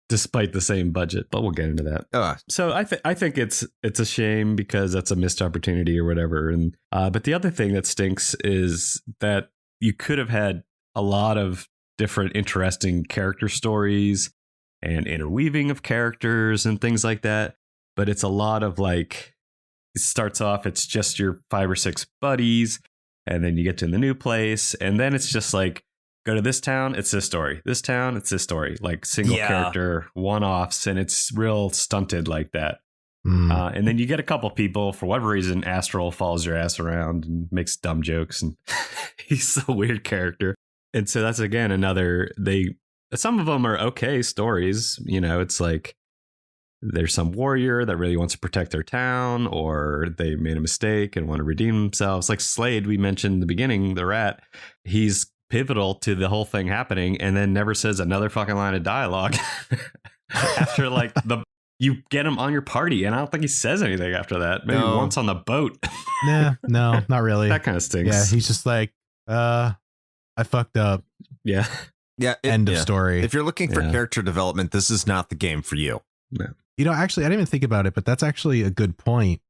Despite the same budget, but we'll get into that. So I think it's a shame because that's a missed opportunity or whatever. And but the other thing that stinks is that you could have had a lot of different interesting character stories and interweaving of characters and things like that. But it's a lot of like, it starts off, it's just your 5 or 6 buddies, and then you get to the new place, and then it's just like, go to this town, it's this story. This town, it's this story. Like single character, one-offs, and it's real stunted like that. And then you get a couple people, for whatever reason, Astral follows your ass around and makes dumb jokes, and he's a weird character. And so that's, again, some of them are okay stories. It's like there's some warrior that really wants to protect their town, or they made a mistake and want to redeem themselves. Like Slade, we mentioned in the beginning, the rat, he's pivotal to the whole thing happening, and then never says another fucking line of dialogue after like you get him on your party, and I don't think he says anything after that. Maybe once on the boat. No, not really. That kind of stinks. Yeah, he's just like, I fucked up. Yeah. End of story. If you're looking for character development, this is not the game for you. No. Actually, I didn't even think about it, but that's actually a good point,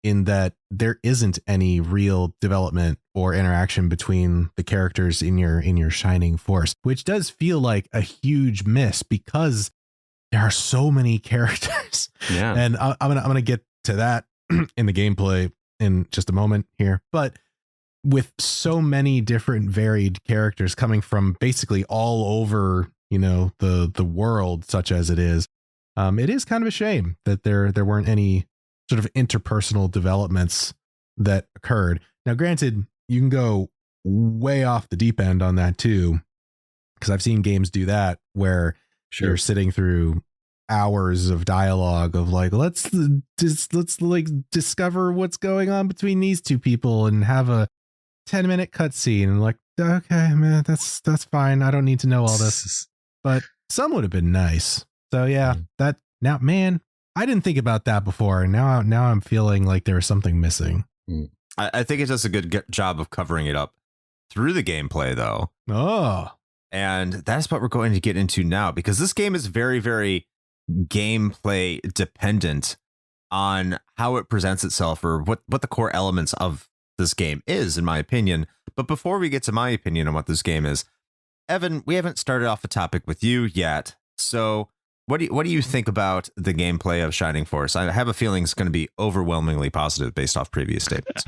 in that there isn't any real development or interaction between the characters in your shining force, which does feel like a huge miss because there are so many characters. Yeah. And I'm gonna get to that in the gameplay in just a moment here. But with so many different varied characters coming from basically all over, the world, such as it is kind of a shame that there weren't any sort of interpersonal developments that occurred. Now, granted, you can go way off the deep end on that too, because I've seen games do that where you're sitting through hours of dialogue of like, let's like discover what's going on between these two people and have a 10-minute cutscene, and like, okay, man, that's fine. I don't need to know all this, but some would have been nice. So yeah, that now, man, I didn't think about that before, and now I'm feeling like there was something missing. I think it does a good job of covering it up through the gameplay, though. Oh, and that's what we're going to get into now, because this game is very, very gameplay dependent on how it presents itself, or what the core elements of this game is, in my opinion. But before we get to my opinion on what this game is, Evan, we haven't started off a topic with you yet. So what do you think about the gameplay of Shining Force? I have a feeling it's going to be overwhelmingly positive based off previous statements.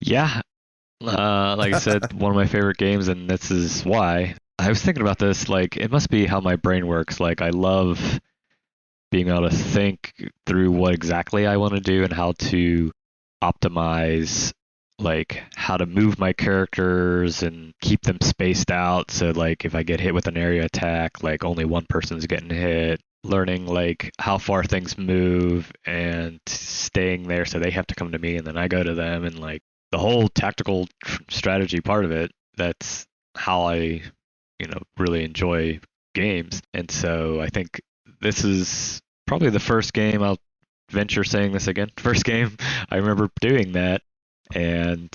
Yeah. Like I said, one of my favorite games, and this is why. I was thinking about this, like, it must be how my brain works. Like, I love being able to think through what exactly I want to do and how to optimize, like, how to move my characters and keep them spaced out. So, like, if I get hit with an area attack, like, only one person's getting hit. Learning, like, how far things move and staying there so they have to come to me and then I go to them. And, like, the whole tactical strategy part of it, that's how I, really enjoy games. And so I think this is probably the first game, I'll venture saying this again, first game I remember doing that and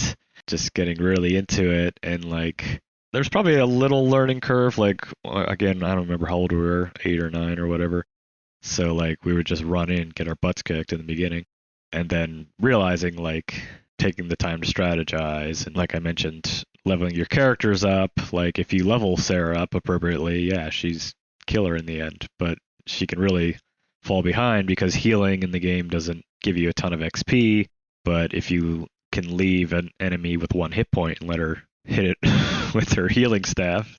just getting really into it. And like, there's probably a little learning curve. Like, again, I don't remember how old we were, 8 or 9 or whatever. So like, we would just run in, get our butts kicked in the beginning, and then realizing, like, taking the time to strategize. And like I mentioned, leveling your characters up. Like, if you level Sarah up appropriately, yeah, she's killer in the end, but she can really fall behind because healing in the game doesn't give you a ton of XP. But if you can leave an enemy with 1 hit point and let her hit it with her healing staff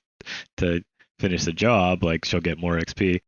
to finish the job, like, she'll get more XP.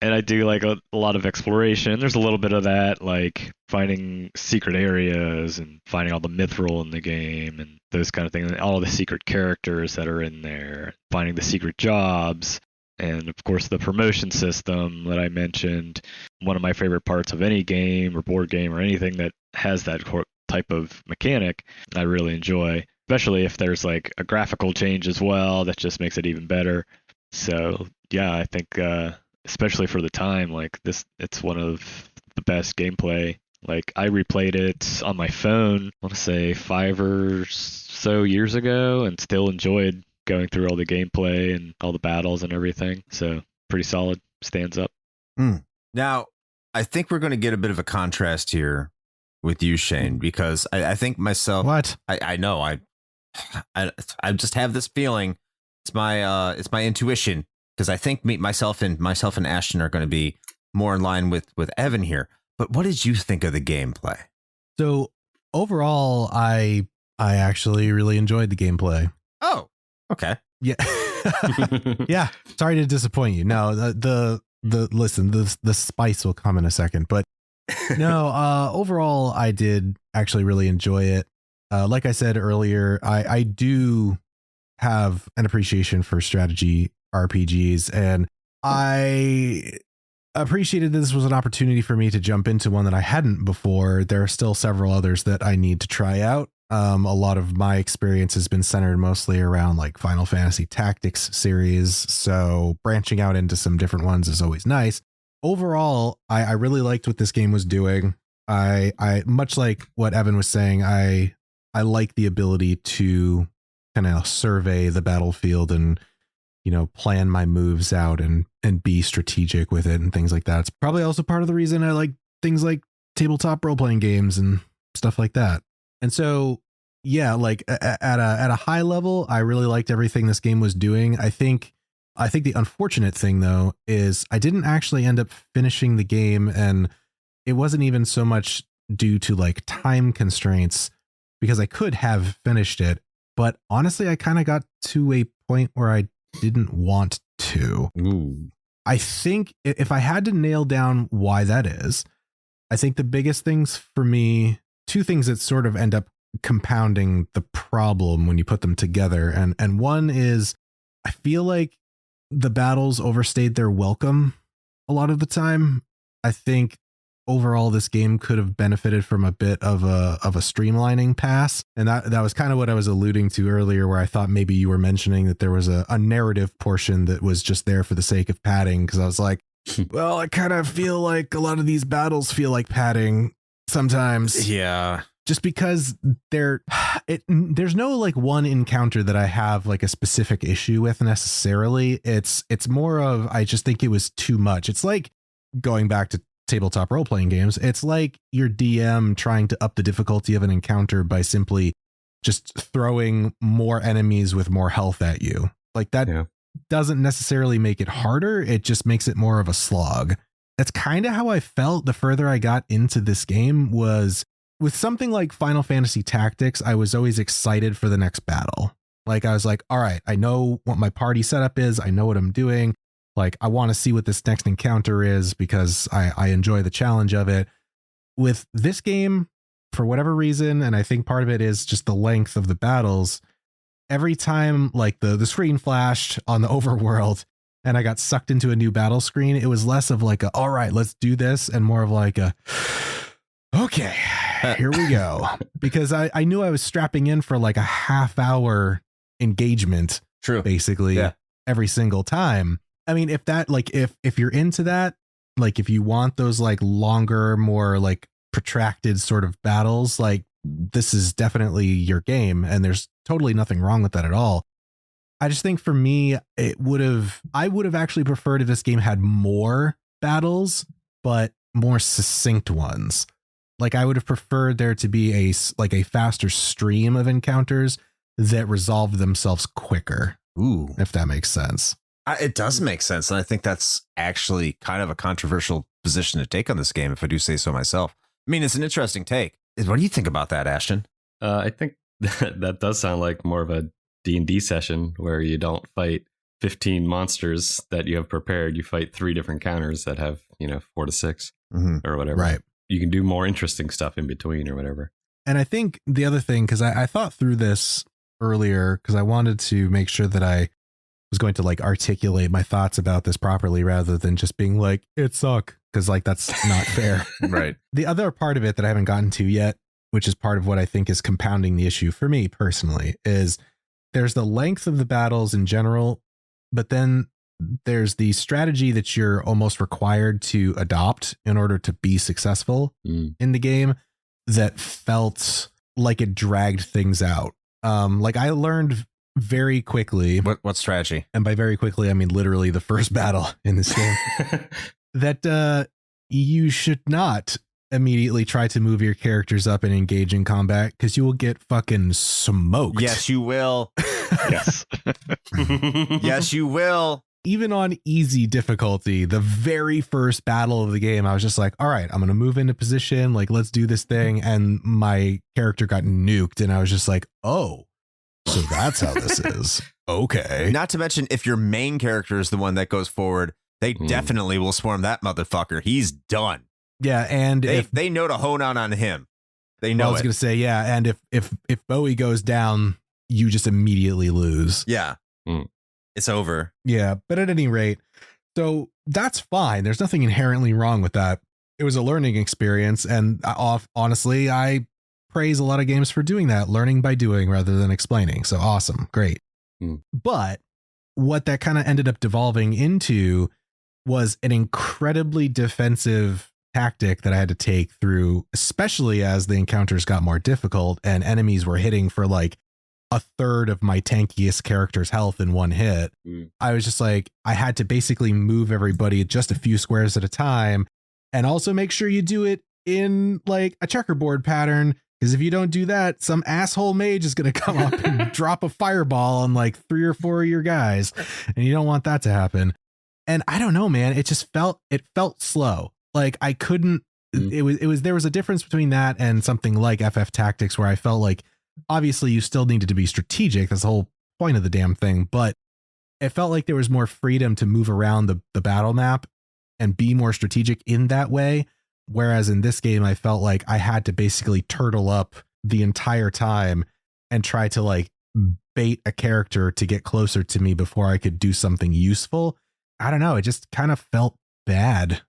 And I do like a lot of exploration. There's a little bit of that, like finding secret areas and finding all the mithril in the game and those kind of things, and all the secret characters that are in there, finding the secret jobs, and of course the promotion system that I mentioned. One of my favorite parts of any game or board game or anything that has that type of mechanic, I really enjoy, especially if there's like a graphical change as well that just makes it even better. So yeah, I think especially for the time, like this, it's one of the best gameplay. Like, I replayed it on my phone, I want to say 5 or so years ago, and still enjoyed going through all the gameplay and all the battles and everything. So pretty solid, stands up. Now, I think we're going to get a bit of a contrast here with you, Shane, because I think myself, what? I know, I just have this feeling. It's my intuition, because I think myself and Ashton are going to be more in line with Evan here. But what did you think of the gameplay? So overall, I actually really enjoyed the gameplay. Oh, okay. Yeah. Yeah. Sorry to disappoint you. No, the spice will come in a second, but no, overall, I did actually really enjoy it. Like I said earlier, I do have an appreciation for strategy RPGs, and I appreciated this was an opportunity for me to jump into one that I hadn't before. There are still several others that I need to try out. A lot of my experience has been centered mostly around like Final Fantasy Tactics series, so branching out into some different ones is always nice. Overall, I really liked what this game was doing. I much like what Evan was saying, I like the ability to kind of survey the battlefield and, plan my moves out and be strategic with it and things like that. It's probably also part of the reason I like things like tabletop role-playing games and stuff like that. And so, yeah, like at a high level, I really liked everything this game was doing. I think the unfortunate thing, though, is I didn't actually end up finishing the game, and it wasn't even so much due to like time constraints, because I could have finished it. But honestly, I kind of got to a point where I didn't want to. Ooh. I think if I had to nail down why that is, I think the biggest things for me, 2 things that sort of end up compounding the problem when you put them together. And one is, I feel like the battles overstayed their welcome a lot of the time. I think overall this game could have benefited from a bit of a streamlining pass. And that was kind of what I was alluding to earlier, where I thought maybe you were mentioning that there was a narrative portion that was just there for the sake of padding. Cause I was like, well, I kind of feel like a lot of these battles feel like padding sometimes. Yeah. Just because there's no like one encounter that I have like a specific issue with necessarily. It's more of, I just think it was too much. It's like going back to tabletop role-playing games. It's like your DM trying to up the difficulty of an encounter by simply just throwing more enemies with more health at you. Like that doesn't necessarily make it harder. It just makes it more of a slog. That's kind of how I felt the further I got into this game. Was with something like Final Fantasy Tactics, I was always excited for the next battle. Like I was like, all right, I know what my party setup is. I know what I'm doing. Like, I want to see what this next encounter is because I enjoy the challenge of it. With this game, for whatever reason, and I think part of it is just the length of the battles, every time like the screen flashed on the overworld and I got sucked into a new battle screen, it was less of like all right, let's do this, and more of like okay, here we go. Because I knew I was strapping in for like a half-hour engagement. True. Basically, every single time. I mean, if that, like, if you're into that, like, if you want those like longer, more like protracted sort of battles, like this is definitely your game, and there's totally nothing wrong with that at all. I just think for me, I would have actually preferred if this game had more battles, but more succinct ones. Like I would have preferred there to be a faster stream of encounters that resolved themselves quicker. Ooh, if that makes sense. It does make sense. And I think that's actually kind of a controversial position to take on this game, if I do say so myself. I mean, it's an interesting take. What do you think about that, Ashton? I think that does sound like more of a D&D session where you don't fight 15 monsters that you have prepared. You fight 3 different counters that have, 4 to 6 or whatever. Right. You can do more interesting stuff in between or whatever. And I think the other thing, because I thought through this earlier, because I wanted to make sure that I was going to like articulate my thoughts about this properly rather than just being like, it suck, because like that's not fair. Right. The other part of it that I haven't gotten to yet, which is part of what I think is compounding the issue for me personally, is there's the length of the battles in general, but then there's the strategy that you're almost required to adopt in order to be successful in the game that felt like it dragged things out. Like I learned very quickly. What strategy? And by very quickly, I mean literally the first battle in this game. That you should not immediately try to move your characters up and engage in combat, because you will get fucking smoked. Yes, you will. Yes. Yes, you will. Even on easy difficulty, the very first battle of the game, I was just like, all right, I'm going to move into position. Like, let's do this thing. And my character got nuked. And I was just like, oh, so that's how this is. Okay. Not to mention, if your main character is the one that goes forward, they definitely will swarm that motherfucker. He's done. Yeah. And if they know to hone on him, they know. I was going to say, yeah. And if Bowie goes down, you just immediately lose. Yeah. It's over. Yeah. But at any rate, so that's fine. There's nothing inherently wrong with that. It was a learning experience. And honestly, I praise a lot of games for doing that, learning by doing rather than explaining. So awesome. Great. But what that kind of ended up devolving into was an incredibly defensive tactic that I had to take through, especially as the encounters got more difficult and enemies were hitting for like a third of my tankiest character's health in one hit. I was just like, I had to basically move everybody just a few squares at a time, and also make sure you do it in like a checkerboard pattern, because if you don't do that, some asshole mage is going to come up and drop a fireball on like 3 or 4 of your guys, and you don't want that to happen. And I don't know, man, it felt slow. Like I couldn't, there was a difference between that and something like FF Tactics, where I felt like, obviously you still needed to be strategic. That's the whole point of the damn thing. But it felt like there was more freedom to move around the battle map and be more strategic in that way. Whereas in this game, I felt like I had to basically turtle up the entire time and try to like bait a character to get closer to me before I could do something useful. I don't know. It just kind of felt bad.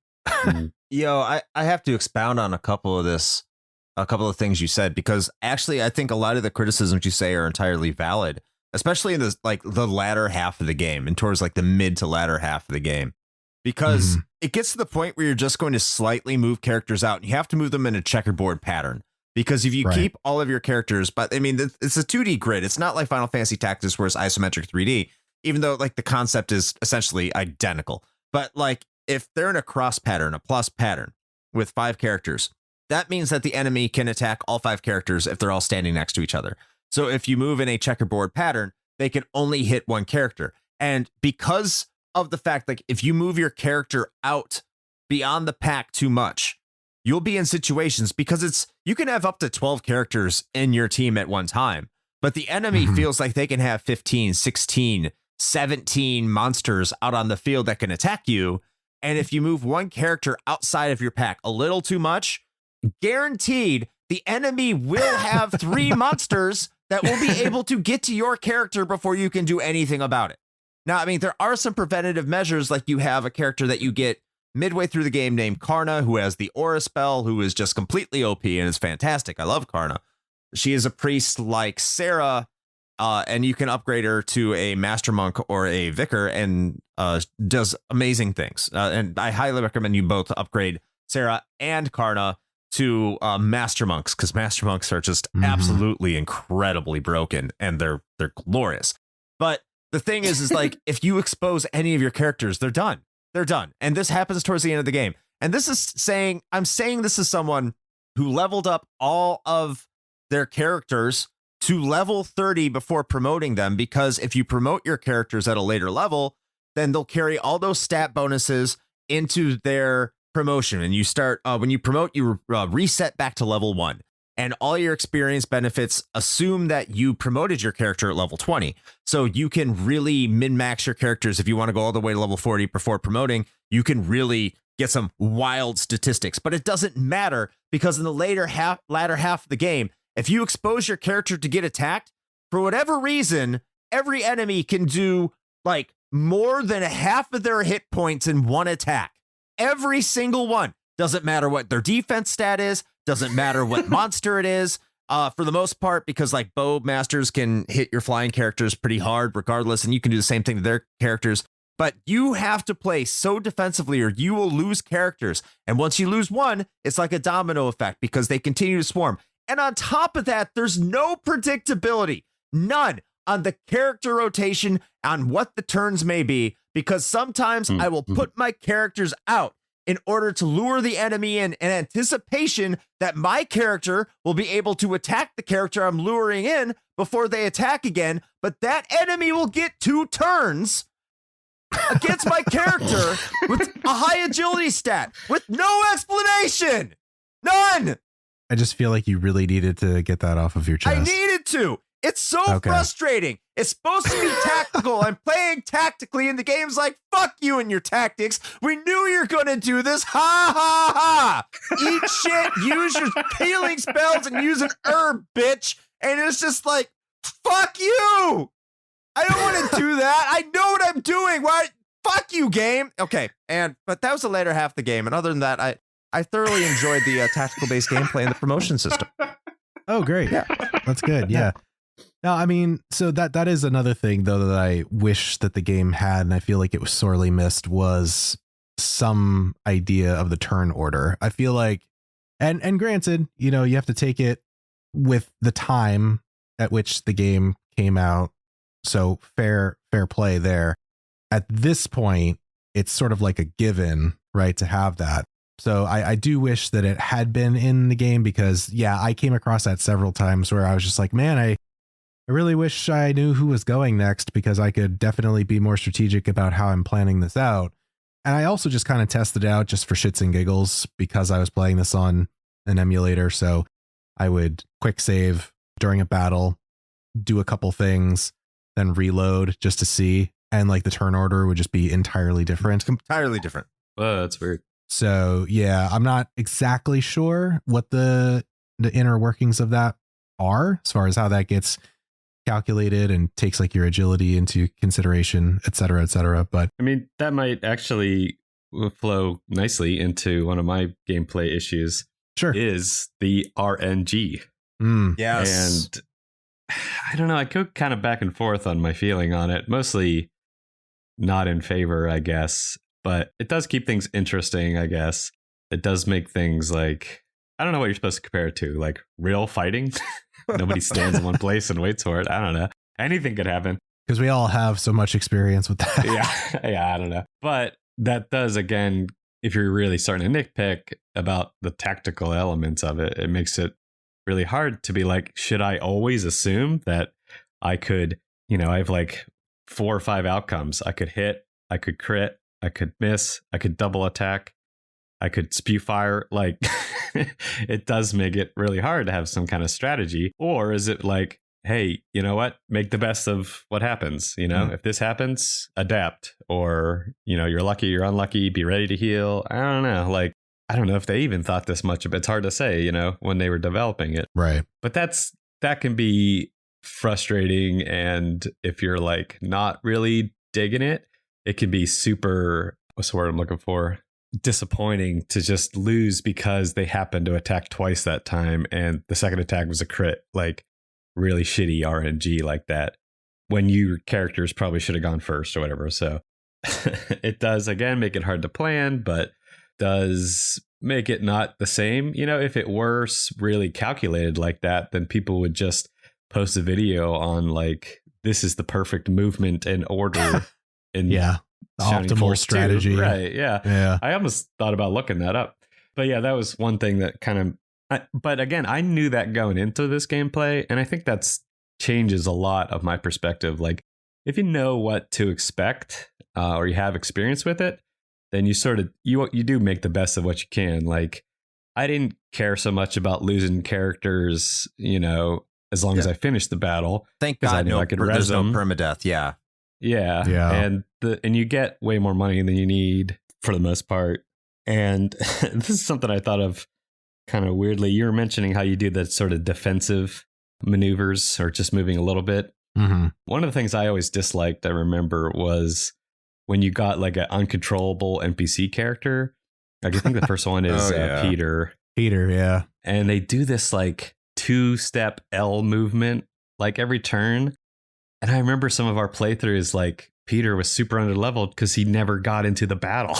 Yo, I have to expound on a couple of things you said, because actually I think a lot of the criticisms you say are entirely valid, especially in the latter half of the game and towards like the mid to latter half of the game, because it gets to the point where you're just going to slightly move characters out and you have to move them in a checkerboard pattern, because if you keep all of your characters, but I mean, it's a 2D grid. It's not like Final Fantasy Tactics where it's isometric 3D, even though like the concept is essentially identical. But like if they're in a cross pattern, a plus pattern with 5 characters, that means that the enemy can attack all 5 characters if they're all standing next to each other. So if you move in a checkerboard pattern, they can only hit one character. And because of the fact, like if you move your character out beyond the pack too much, you'll be in situations, because you can have up to 12 characters in your team at one time, but the enemy feels like they can have 15, 16, 17 monsters out on the field that can attack you. And if you move one character outside of your pack a little too much, guaranteed the enemy will have 3 monsters that will be able to get to your character before you can do anything about it. Now, I mean, there are some preventative measures, like you have a character that you get midway through the game named Karna, who has the Aura spell, who is just completely OP and is fantastic. I love Karna. She is a priest like Sarah, and you can upgrade her to a Master Monk or a Vicar, and does amazing things. And I highly recommend you both upgrade Sarah and Karna to Master Monks, because Master Monks are just absolutely incredibly broken, and they're glorious. But the thing is like if you expose any of your characters, they're done. They're done. And this happens towards the end of the game. And I'm saying this is someone who leveled up all of their characters to level 30 before promoting them, because if you promote your characters at a later level, then they'll carry all those stat bonuses into their promotion. And you start, when you promote, you reset back to level 1. And all your experience benefits assume that you promoted your character at level 20. So you can really min-max your characters. If you want to go all the way to level 40 before promoting, you can really get some wild statistics. But it doesn't matter, because in the latter half of the game, if you expose your character to get attacked, for whatever reason, every enemy can do like more than half of their hit points in one attack. Every single one. Doesn't matter what their defense stat is. Doesn't matter what monster it is, for the most part, because like bow masters can hit your flying characters pretty hard regardless, and you can do the same thing to their characters. But you have to play so defensively or you will lose characters. And once you lose one, it's like a domino effect, because they continue to swarm. And on top of that, there's no predictability, none, on the character rotation, on what the turns may be, because sometimes I will put my characters out in order to lure the enemy in anticipation that my character will be able to attack the character I'm luring in before they attack again. But that enemy will get 2 turns against my character with a high agility stat with no explanation. None. I just feel like you really needed to get that off of your chest. I needed to. It's so frustrating. It's supposed to be tactical. I'm playing tactically, and the game's like, fuck you and your tactics. We knew you're going to do this. Ha, ha, ha. Eat shit, use your healing spells, and use an herb, bitch. And it's just like, fuck you. I don't want to do that. I know what I'm doing. Why? Fuck you, game. Okay, but that was the later half of the game. And other than that, I thoroughly enjoyed the tactical-based gameplay and the promotion system. Oh, great. Yeah. That's good. Yeah. No, I mean, so that is another thing, though, that I wish that the game had, and I feel like it was sorely missed, was some idea of the turn order. I feel like, and granted, you know, you have to take it with the time at which the game came out. So fair play there. At this point, it's sort of like a given, right, to have that. So I do wish that it had been in the game, because, yeah, I came across that several times where I was just like, man, I really wish I knew who was going next, because I could definitely be more strategic about how I'm planning this out. And I also just kind of tested it out just for shits and giggles, because I was playing this on an emulator. So I would quick save during a battle, do a couple things, then reload just to see. And like the turn order would just be entirely different. Entirely different. Oh, that's weird. So yeah, I'm not exactly sure what the inner workings of that are, as far as how that gets calculated and takes like your agility into consideration, et cetera, et cetera. But I mean, that might actually flow nicely into one of my gameplay issues. Sure. Is the RNG. Yes. And I don't know, I go kind of back and forth on my feeling on it. Mostly not in favor, I guess. But it does keep things interesting, I guess. It does make things like, I don't know what you're supposed to compare it to, like real fighting. Nobody stands in one place and waits for it. I don't know. Anything could happen. Because we all have so much experience with that. Yeah, I don't know. But that does, again, if you're really starting to nitpick about the tactical elements of it, it makes it really hard to be like, should I always assume that I could, I have like 4 or 5 outcomes. I could hit, I could crit, I could miss, I could double attack, I could spew fire. Like, it does make it really hard to have some kind of strategy. Or is it like, hey, you know what? Make the best of what happens. If this happens, adapt. Or, you're lucky, you're unlucky, be ready to heal. I don't know. Like, I don't know if they even thought this much of it. It's hard to say, when they were developing it. Right. But that can be frustrating. And if you're like not really digging it, it can be super, what's the word I'm looking for? Disappointing to just lose because they happened to attack twice that time. And the second attack was a crit, like really shitty RNG like that, when your characters probably should have gone first or whatever. So it does, again, make it hard to plan, but does make it not the same. If it were really calculated like that, then people would just post a video on like, this is the perfect movement and order. And the optimal strategy. Right. Yeah. I almost thought about looking that up. But yeah, that was one thing that kind of, but again, I knew that going into this gameplay. And I think that's changes a lot of my perspective. Like, if you know what to expect or you have experience with it, then you sort of, you do make the best of what you can. Like, I didn't care so much about losing characters, as long as I finished the battle. Thank God, I knew I could res there's no them. permadeath. Yeah. And you get way more money than you need for the most part. And this is something I thought of kind of weirdly. You were mentioning how you do that sort of defensive maneuvers or just moving a little bit. Mm-hmm. One of the things I always disliked, I remember, was when you got like an uncontrollable NPC character. Like, I think the first one is Peter. Peter, yeah. And they do this like 2-step L movement like every turn. And I remember some of our playthroughs, like Peter was super underleveled because he never got into the battle.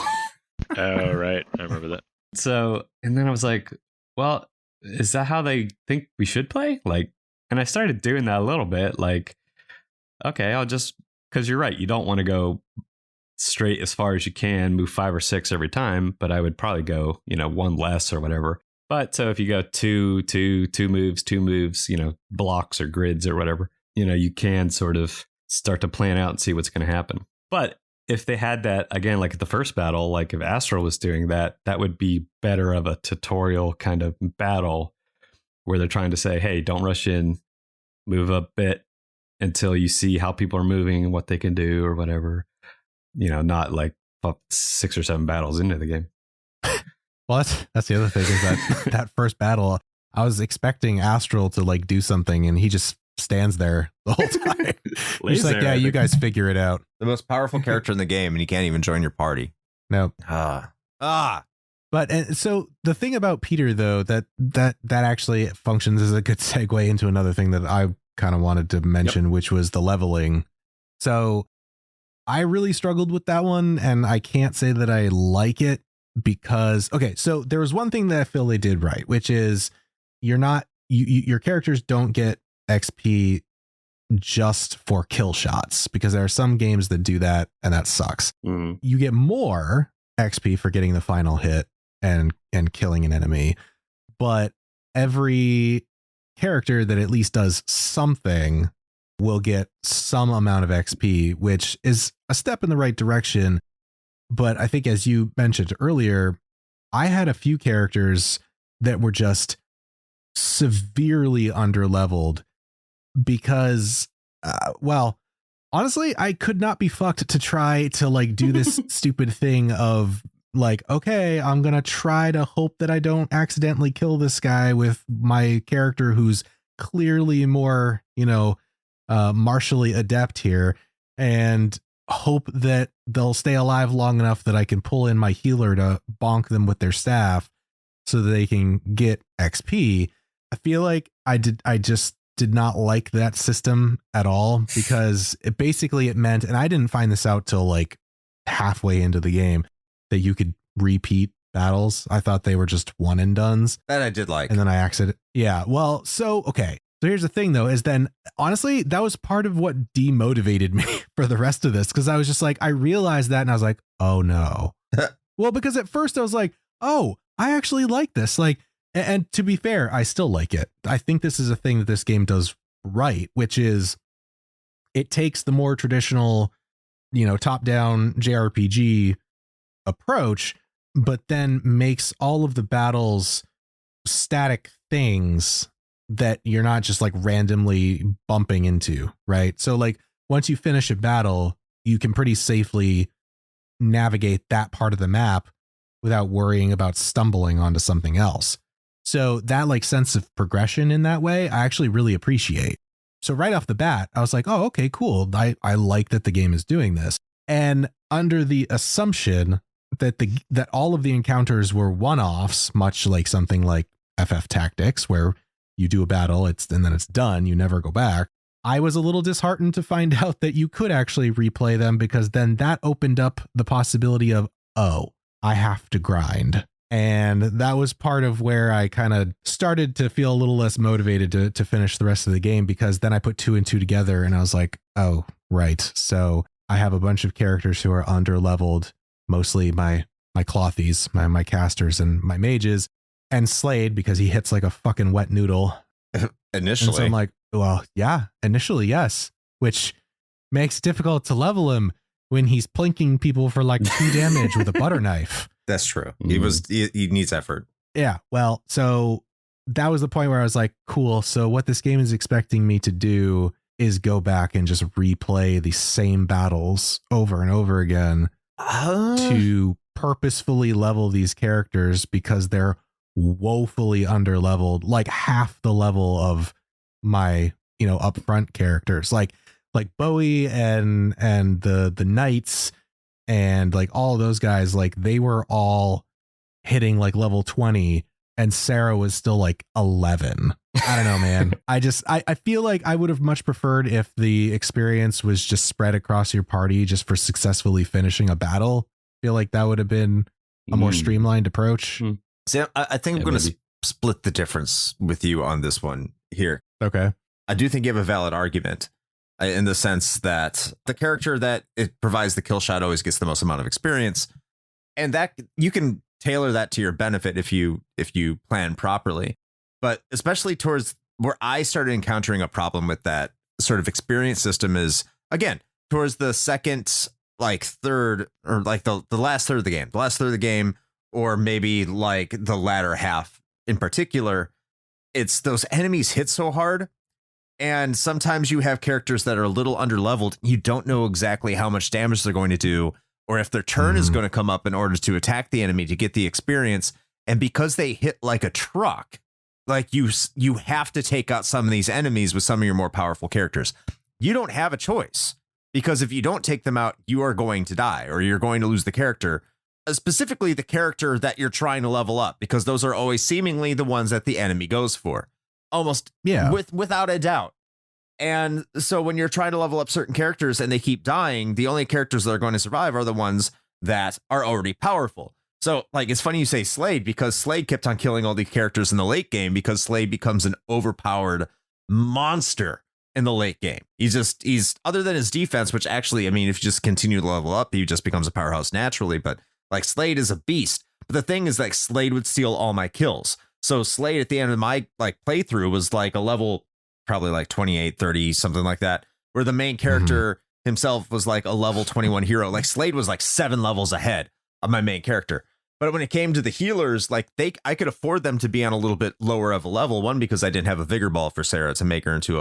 Oh, right. I remember that. So, and then I was like, well, is that how they think we should play? Like, and I started doing that a little bit. Like, okay, I'll just, because you're right, you don't want to go straight as far as you can, move 5 or 6 every time, but I would probably go, 1 less or whatever. But so if you go two moves, blocks or grids or whatever, you can sort of start to plan out and see what's going to happen. But if they had that, again, like at the first battle, like if Astral was doing that, that would be better of a tutorial kind of battle where they're trying to say, hey, don't rush in, move a bit until you see how people are moving and what they can do or whatever. Not like 6 or 7 battles into the game. Well, that's the other thing is that first battle, I was expecting Astral to like do something and he just stands there the whole time. He's like, yeah, you guys figure it out. The most powerful character in the game, and you can't even join your party. No. But and so the thing about Peter, though, that actually functions as a good segue into another thing that I kind of wanted to mention, which was the leveling. So I really struggled with that one, and I can't say that I like it because, okay, so there was one thing that I feel they did right, which is your characters don't get XP just for kill shots, because there are some games that do that and that sucks. You get more XP for getting the final hit and killing an enemy, but every character that at least does something will get some amount of XP, which is a step in the right direction. But I think, as you mentioned earlier, I had a few characters that were just severely underleveled because, well, honestly, I could not be fucked to try to like do this stupid thing of like, okay, I'm going to try to hope that I don't accidentally kill this guy with my character who's clearly more, martially adept here. And hope that they'll stay alive long enough that I can pull in my healer to bonk them with their staff so that they can get XP. I feel like I just did not like that system at all, because it meant, and I didn't find this out till like halfway into the game, that you could repeat battles. I thought they were just one and dones. That I did like. And then I accidentally, yeah. Well, okay. So here's the thing though, is then honestly, that was part of what demotivated me for the rest of this. Cause I was just like, I realized that and I was like, oh no. Well, because at first I was like, oh, I actually like this. Like, and to be fair, I still like it. I think this is a thing that this game does right, which is it takes the more traditional, top-down JRPG approach, but then makes all of the battles static things that you're not just like randomly bumping into, right? So like once you finish a battle, you can pretty safely navigate that part of the map without worrying about stumbling onto something else. So that like sense of progression in that way, I actually really appreciate. So right off the bat, I was like, oh, okay, cool. I like that the game is doing this. And under the assumption that that all of the encounters were one-offs, much like something like FF Tactics, where you do a battle, and then it's done, you never go back. I was a little disheartened to find out that you could actually replay them, because then that opened up the possibility of, oh, I have to grind. And that was part of where I kind of started to feel a little less motivated to finish the rest of the game, because then I put 2 and 2 together and I was like, oh, right. So I have a bunch of characters who are under-leveled, mostly my clothies, my casters and my mages, and Slade, because he hits like a fucking wet noodle. Initially. And so I'm like, well, yeah, initially, yes, which makes it difficult to level him when he's plinking people for like 2 damage with a butter knife. That's true. He needs effort. Yeah. Well, so that was the point where I was like, cool. So what this game is expecting me to do is go back and just replay the same battles over and over again to purposefully level these characters, because they're woefully underleveled, like half the level of my, upfront characters, like Bowie and the Knights. And like all those guys, like they were all hitting like level 20 and Sarah was still like 11. I don't know, man. I feel like I would have much preferred if the experience was just spread across your party just for successfully finishing a battle. I feel like that would have been a more streamlined approach. See, I think I'm going to split the difference with you on this one here. Okay. I do think you have a valid argument, in the sense that the character that it provides the kill shot always gets the most amount of experience, and that you can tailor that to your benefit if you plan properly. But especially towards where I started encountering a problem with that sort of experience system is, again, towards the second, like third, or like the last third of the game, or maybe like the latter half in particular. It's those enemies hit so hard. And sometimes you have characters that are a little underleveled. You don't know exactly how much damage they're going to do, or if their turn is going to come up in order to attack the enemy to get the experience. And because they hit like a truck, like you have to take out some of these enemies with some of your more powerful characters. You don't have a choice, because if you don't take them out, you are going to die, or you're going to lose the character, specifically the character that you're trying to level up, because those are always seemingly the ones that the enemy goes for. Almost without a doubt. And so when you're trying to level up certain characters and they keep dying, the only characters that are going to survive are the ones that are already powerful. So like, it's funny you say Slade, because Slade kept on killing all the characters in the late game, because Slade becomes an overpowered monster in the late game. He's other than his defense, which actually, I mean, if you just continue to level up, he just becomes a powerhouse naturally. But like Slade is a beast. But the thing is, like, Slade would steal all my kills. So Slade at the end of my like playthrough was like a level probably like 28, 30, something like that, where the main character himself was like a level 21 hero. Like Slade was like 7 levels ahead of my main character. But when it came to the healers, like I could afford them to be on a little bit lower of a level. 1, because I didn't have a vigor ball for Sarah to make her into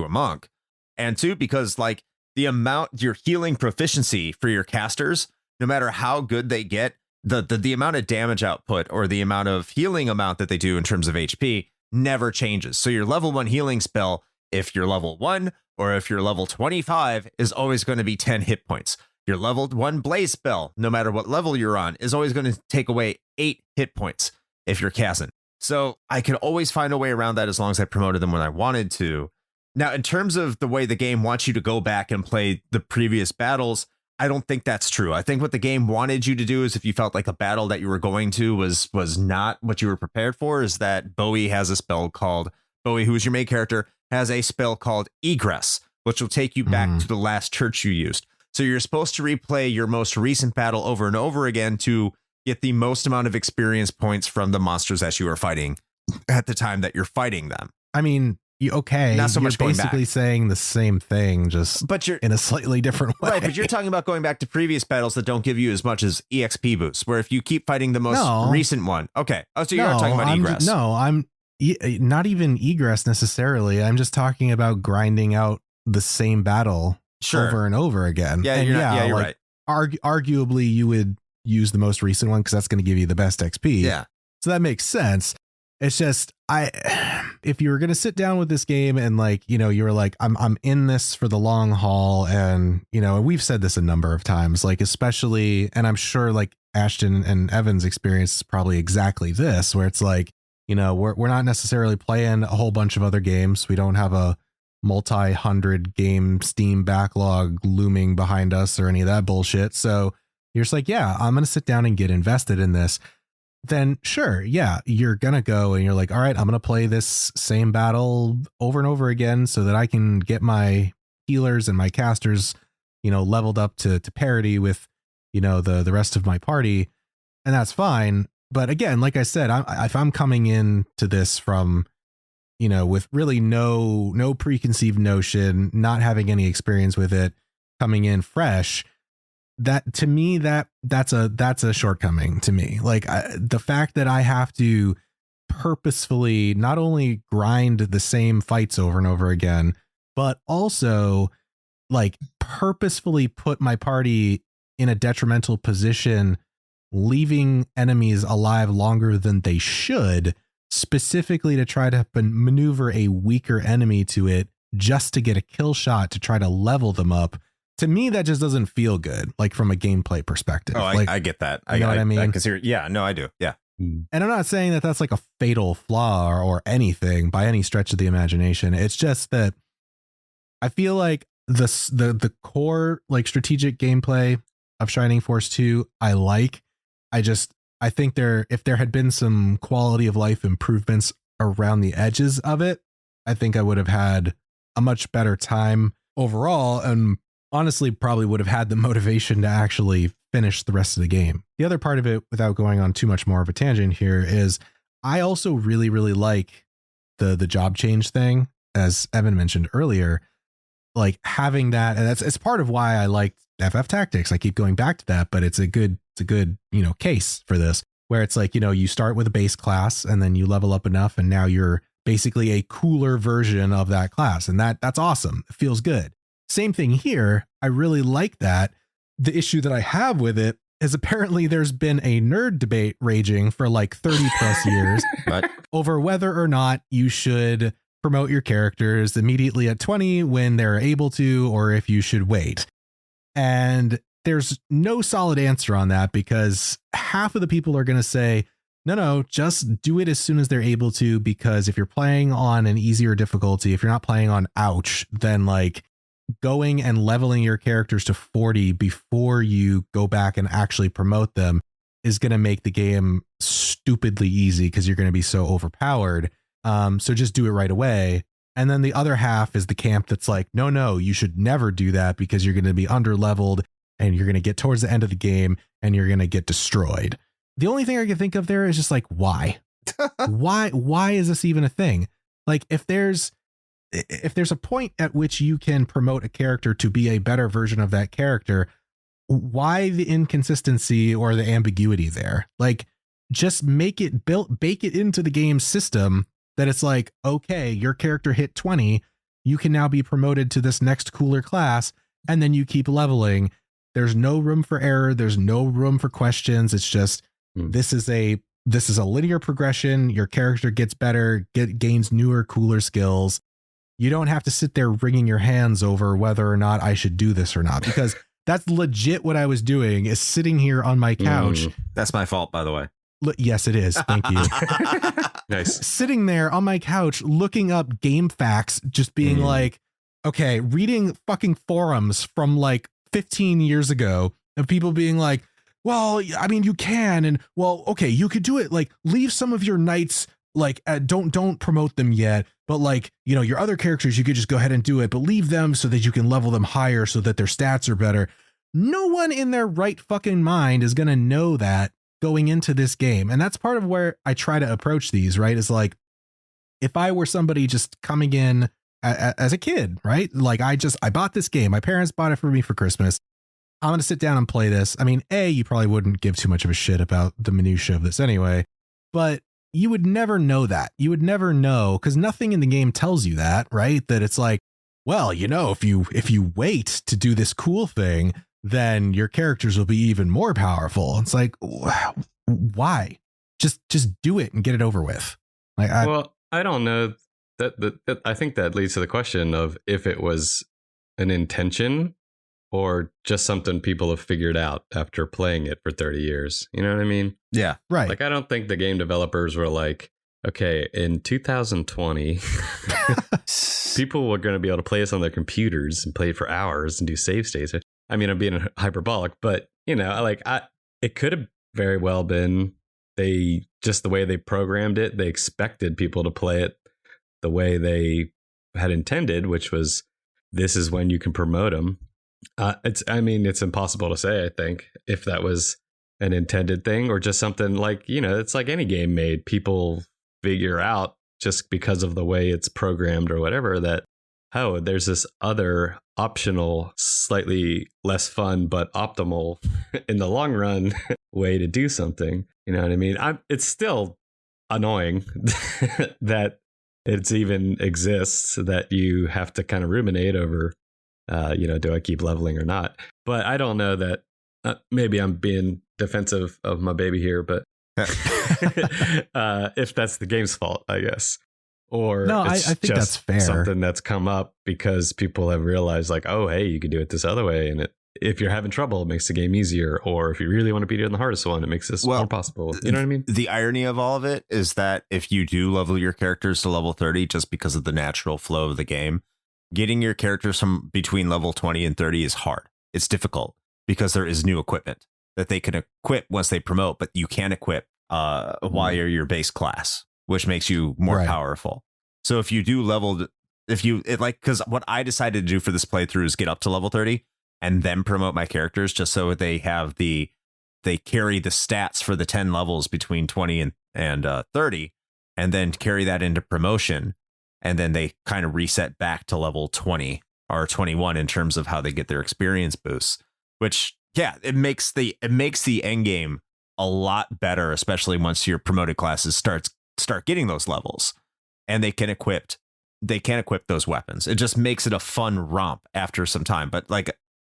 a monk. And 2, because like the amount your healing proficiency for your casters, no matter how good they get, the amount of damage output or the amount of healing amount that they do in terms of HP never changes. So your level 1 healing spell, if you're level 1 or if you're level 25, is always going to be 10 hit points. Your level 1 blaze spell, no matter what level you're on, is always going to take away 8 hit points if you're casting. So I could always find a way around that as long as I promoted them when I wanted to. Now, in terms of the way the game wants you to go back and play the previous battles, I don't think that's true. I think what the game wanted you to do is if you felt like a battle that you were going to was not what you were prepared for, is that Bowie has a spell called, Bowie, who is your main character, has a spell called Egress, which will take you back to the last church you used. So you're supposed to replay your most recent battle over and over again to get the most amount of experience points from the monsters that you are fighting at the time that you're fighting them. I mean, okay, not so you're much going basically back. Saying the same thing, just but you're in a slightly different way. Right, but you're talking about going back to previous battles that don't give you as much as EXP boosts, where if you keep fighting the most recent one. Okay. Oh, so you're not talking about Egress. I'm not even Egress necessarily. I'm just talking about grinding out the same battle over and over again. Yeah, and you're right. Arguably, you would use the most recent one because that's going to give you the best XP. Yeah. So that makes sense. It's just, if you were going to sit down with this game and you were like, I'm in this for the long haul. And, we've said this a number of times, especially, and I'm sure Ashton and Evan's experience is probably exactly this, where it's we're not necessarily playing a whole bunch of other games. We don't have a multi-hundred game Steam backlog looming behind us or any of that bullshit. So you're just I'm going to sit down and get invested in this. Then sure, you're going to go and you're all right, I'm going to play this same battle over and over again so that I can get my healers and my casters, leveled up to parity with, the rest of my party. And that's fine. But again, like I said, if I'm coming into this from, with really no preconceived notion, not having any experience with it, coming in fresh, that to me, that's a shortcoming to me. The fact that I have to purposefully not only grind the same fights over and over again, but also purposefully put my party in a detrimental position, leaving enemies alive longer than they should, specifically to try to maneuver a weaker enemy to it just to get a kill shot to try to level them up. To me, that just doesn't feel good, from a gameplay perspective. Oh, I get that. You know what I mean? I do. Yeah. And I'm not saying that that's a fatal flaw or anything by any stretch of the imagination. It's just that I feel like the core strategic gameplay of Shining Force 2, I think if there had been some quality of life improvements around the edges of it, I think I would have had a much better time overall, and honestly probably would have had the motivation to actually finish the rest of the game. The other part of it, without going on too much more of a tangent here, is I also really, really like the job change thing, as Evan mentioned earlier. Having that, and it's part of why I liked FF Tactics. I keep going back to that, but it's a good case for this, where it's you start with a base class and then you level up enough and now you're basically a cooler version of that class, and that's awesome. It feels good. Same thing here. I really like that. The issue that I have with it is apparently there's been a nerd debate raging for 30 plus years over whether or not you should promote your characters immediately at 20 when they're able to, or if you should wait. And there's no solid answer on that, because half of the people are going to say, no, just do it as soon as they're able to, because if you're playing on an easier difficulty, if you're not playing on ouch, then going and leveling your characters to 40 before you go back and actually promote them is going to make the game stupidly easy because you're going to be so overpowered. So just do it right away. And then the other half is the camp that's no, you should never do that because you're going to be under leveled and you're going to get towards the end of the game and you're going to get destroyed. The only thing I can think of there is just why? Why is this even a thing? If there's a point at which you can promote a character to be a better version of that character, why the inconsistency or the ambiguity there? Just bake it into the game system that it's okay, your character hit 20, you can now be promoted to this next cooler class, and then you keep leveling. There's no room for error. There's no room for questions. It's just, this is a linear progression. Your character gets better, gains newer, cooler skills. you don't have to sit there wringing your hands over whether or not I should do this or not, because that's legit what I was doing, is sitting here on my couch. That's my fault, by the way. Yes, it is. Thank you. Nice. Sitting there on my couch, looking up game facts, just being like, okay, reading fucking forums from like 15 years ago of people being like, well, I mean, you can, and well, okay, you could do it. Like, leave some of your knights, like, don't promote them yet, but like, you know, your other characters, you could just go ahead and do it, but leave them so that you can level them higher so that their stats are better. No one in their right fucking mind is going to know that going into this game. And that's part of where I try to approach these, right? Is like, if I were somebody just coming in as a kid, right? Like, I bought this game. My parents bought it for me for Christmas. I'm going to sit down and play this. I mean, you probably wouldn't give too much of a shit about the minutia of this anyway, but you would never know that. You would never know, because nothing in the game tells you that, right? That it's like, well, you know, if you wait to do this cool thing, then your characters will be even more powerful. It's like, why? Just do it and get it over with. Like, I don't know that I think that leads to the question of if it was an intention or just something people have figured out after playing it for 30 years. You know what I mean? Yeah. Right. Like, I don't think the game developers were like, okay, in 2020, people were going to be able to play this on their computers and play it for hours and do save states. I mean, I'm being hyperbolic, but, you know, like, it could have very well been the way they programmed it, they expected people to play it the way they had intended, which was, this is when you can promote them. It's impossible to say, I think, if that was an intended thing or just something like, you know, it's like any game made, people figure out just because of the way it's programmed or whatever that, oh, there's this other optional, slightly less fun, but optimal in the long run way to do something. You know what I mean? It's still annoying that it's even exists, that you have to kind of ruminate over, you know, do I keep leveling or not? But I don't know that, maybe I'm being defensive of my baby here, but if that's the game's fault, I guess. Or no, I think just that's fair. Something that's come up because people have realized, like, oh, hey, you could do it this other way. And if you're having trouble, it makes the game easier. Or if you really want to beat it on the hardest one, it makes this more possible. You know what I mean? The irony of all of it is that if you do level your characters to level 30 just because of the natural flow of the game, getting your characters from between level 20 and 30 is hard. It's difficult because there is new equipment that they can equip once they promote, but you can't equip while you're your base class, which makes you more powerful. So if you do because what I decided to do for this playthrough is get up to level 30 and then promote my characters just so they have they carry the stats for the 10 levels between 20 and 30, and then carry that into promotion. And then they kind of reset back to level 20 or 21 in terms of how they get their experience boosts, which, yeah, it makes the end game a lot better, especially once your promoted classes start getting those levels and they can equip those weapons. It just makes it a fun romp after some time. But like,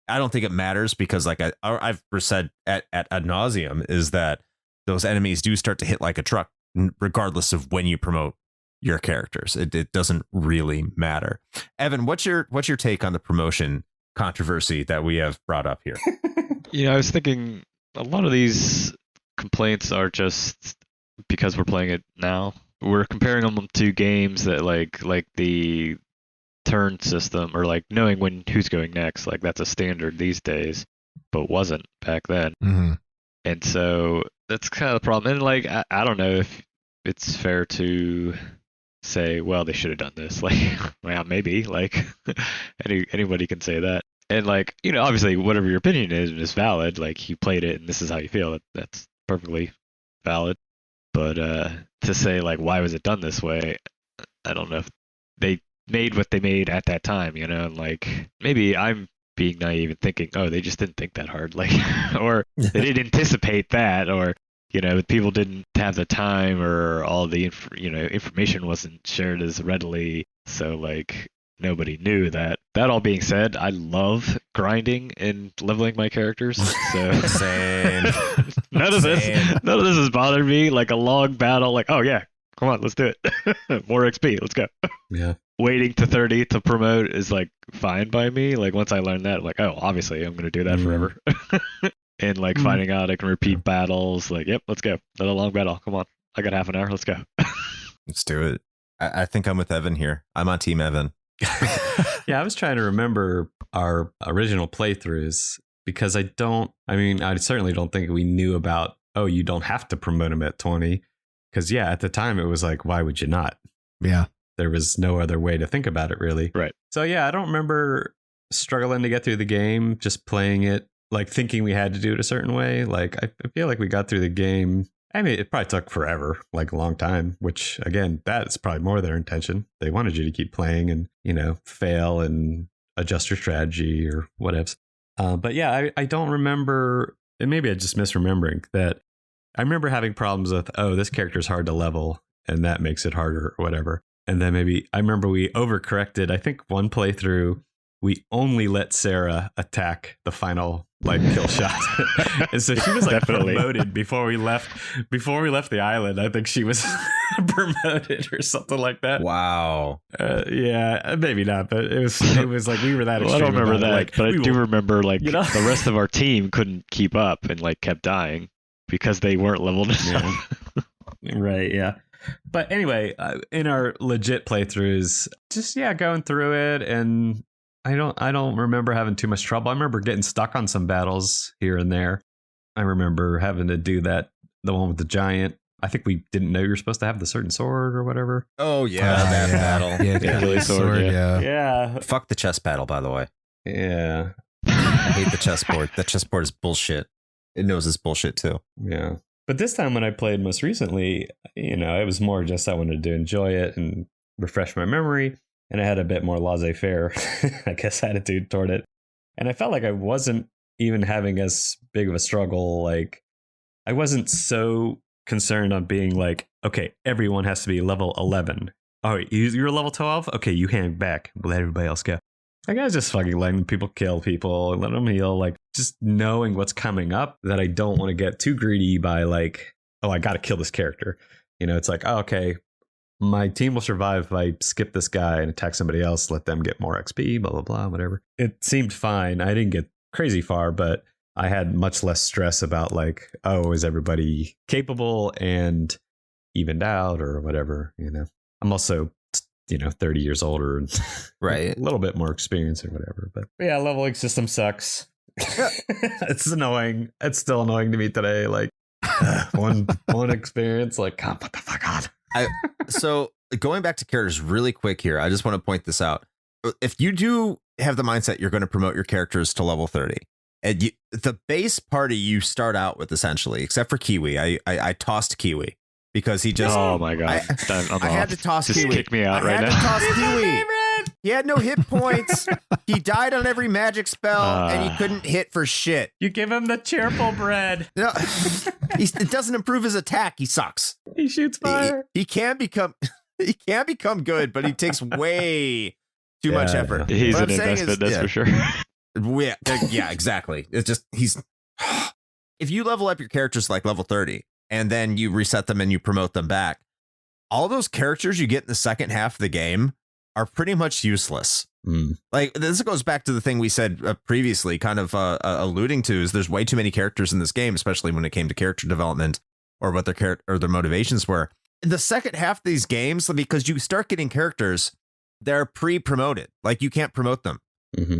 I don't think it matters because, like I've said ad nauseum, is that those enemies do start to hit like a truck, regardless of when you promote your characters. It doesn't really matter. Evan, what's your take on the promotion controversy that we have brought up here? You know, I was thinking a lot of these complaints are just because we're playing it now. We're comparing them to games that like the turn system, or like knowing who's going next. Like, that's a standard these days, but wasn't back then. Mm-hmm. And so that's kind of the problem. And like, I don't know if it's fair to say, well, they should have done this. Like, well, maybe, like, anybody can say that. And like, you know, obviously whatever your opinion is valid. Like, you played it and this is how you feel. That's perfectly valid. But to say like, why was it done this way? I don't know if they made what they made at that time, you know, and like, maybe I'm being naive and thinking, oh, they just didn't think that hard. Like, or they didn't anticipate that, or, you know, people didn't have the time, or all the information wasn't shared as readily. So like, nobody knew that. That all being said, I love grinding and leveling my characters. So Same. none of this has bothered me. Like a long battle, like, oh yeah, Come on, let's do it. More XP. Let's go. Yeah. Waiting to 30 to promote is like fine by me. Like once I learned that, I'm like, oh, obviously I'm going to do that forever. And like finding out I can repeat battles. Like, yep, let's go. Another long battle. Come on. I got half an hour. Let's go. Let's do it. I think I'm with Evan here. I'm on Team Evan. Yeah, I was trying to remember our original playthroughs because I certainly don't think we knew about, oh, you don't have to promote him at 20. Because, yeah, at the time it was like, why would you not? Yeah. There was no other way to think about it, really. Right. So, yeah, I don't remember struggling to get through the game, just playing it, like thinking we had to do it a certain way. Like, I feel like we got through the game. I mean, it probably took forever, like a long time, which, again, that's probably more their intention. They wanted you to keep playing and, fail and adjust your strategy or whatever. But yeah, I don't remember, and maybe I'm just misremembering that. I remember having problems with, oh, this character is hard to level and that makes it harder or whatever. And then maybe I remember we overcorrected. I think one playthrough, we only let Sarah attack the final kill shot. And so she was promoted before we left the island. I think she was promoted or something like that. Wow. Yeah, maybe not, but it was like we were that well, I don't remember that, but I do remember the rest of our team couldn't keep up and kept dying because they weren't leveled enough. Yeah. Right, yeah. But anyway, in our legit playthroughs, just going through it, and I don't remember having too much trouble. I remember getting stuck on some battles here and there. I remember having to do the one with the giant. I think we didn't know you were supposed to have the certain sword or whatever. Oh yeah, that battle. Yeah, the sword. Yeah. Fuck the chess battle, by the way. Yeah. I hate the chessboard. That chessboard is bullshit. It knows it's bullshit too. Yeah. But this time when I played most recently, it was more just I wanted to enjoy it and refresh my memory. And I had a bit more laissez-faire, I guess, attitude toward it. And I felt like I wasn't even having as big of a struggle. Like, I wasn't so concerned on being like, okay, everyone has to be level 11. All right, you're level 12? Okay, you hang back. Let everybody else go. Like, I was just fucking letting people kill people and let them heal. Like, just knowing what's coming up, that I don't want to get too greedy by like, oh, I got to kill this character. It's like, oh, okay, my team will survive if I skip this guy and attack somebody else, let them get more XP, blah, blah, blah, whatever. It seemed fine. I didn't get crazy far, but I had much less stress about like, oh, is everybody capable and evened out or whatever, I'm also 30 years older and right, a little bit more experience or whatever. But yeah, leveling system sucks. It's annoying. It's still annoying to me today. Like one experience, like, God, what the fuck on? So going back to characters really quick here, I just want to point this out. If you do have the mindset you're going to promote your characters to level 30, and the base party you start out with, essentially, except for Kiwi, I tossed Kiwi. Because he just... Oh my God. I had to toss just Kiwi. Kick me out right now. I had to toss Kiwi. He had no hit points. He died on every magic spell, and he couldn't hit for shit. You give him the cheerful bread. No, it doesn't improve his attack. He sucks. He shoots fire. He can become good, but he takes way too much effort. He's an investment, that's for sure. Yeah, exactly. It's just, if you level up your characters like level 30, and then you reset them and you promote them back, all those characters you get in the second half of the game are pretty much useless. Like, this goes back to the thing we said previously, kind of alluding to, is there's way too many characters in this game, especially when it came to character development or what their motivations were. In the second half of these games, because you start getting characters, they're pre-promoted. Like, you can't promote them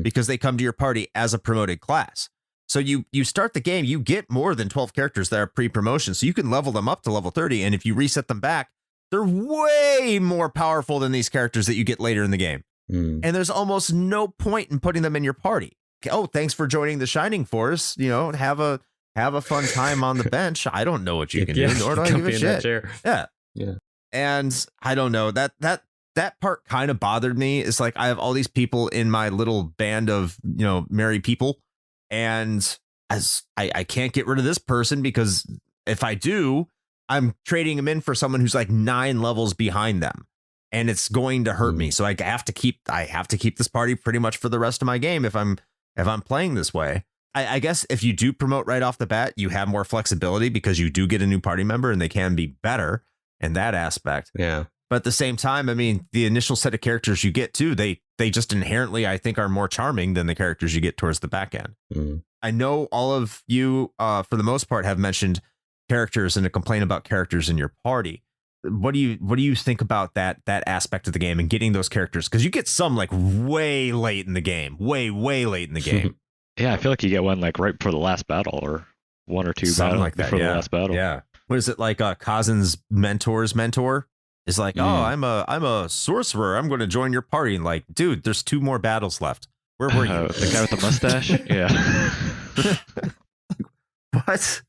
because they come to your party as a promoted class. So you start the game, you get more than 12 characters that are pre-promotion. So you can level them up to level 30. And if you reset them back, they're way more powerful than these characters that you get later in the game. And there's almost no point in putting them in your party. Oh, thanks for joining the Shining Force. Have a fun time on the bench. I don't know what you can do, nor do I give a shit. Yeah. And I don't know, that part kind of bothered me. It's like, I have all these people in my little band of, merry people. And as I can't get rid of this person, because if I do, I'm trading him in for someone who's like 9 levels behind them, and it's going to hurt me. So I have to keep this party pretty much for the rest of my game if I'm playing this way. I guess if you do promote right off the bat, you have more flexibility because you do get a new party member and they can be better. in that aspect. Yeah. But at the same time, I mean, the initial set of characters you get too, they just inherently, I think, are more charming than the characters you get towards the back end. Mm. I know all of you, for the most part, have mentioned characters and a complaint about characters in your party. What do you think about that aspect of the game and getting those characters? Because you get some like way late in the game, way late in the game. Yeah, I feel like you get one like right before the last battle, or one or two Something battles like that, before yeah. the last battle. Yeah. What is it like? Kazen's mentor's mentor is like, oh, I'm a sorcerer. I'm going to join your party. And like, dude, there's 2 more battles left. Where were you? The guy with the mustache? Yeah. What?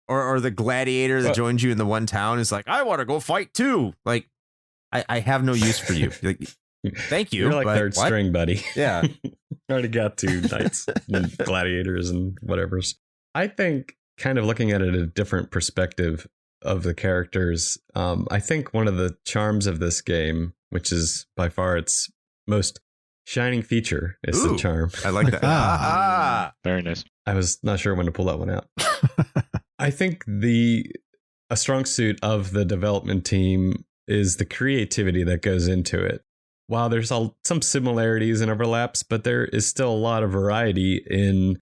Or the gladiator that joins you in the one town is like, I want to go fight too. Like, I have no use for you. Like, thank you. You're like but third what? string, buddy. Yeah. Already got 2 knights and gladiators and whatever's. I think kind of looking at it a different perspective of the characters. I think one of the charms of this game, which is by far its most shining feature, is the charm. I like that. Very nice. I was not sure when to pull that one out. I think a strong suit of the development team is the creativity that goes into it. While there's some similarities and overlaps, but there is still a lot of variety in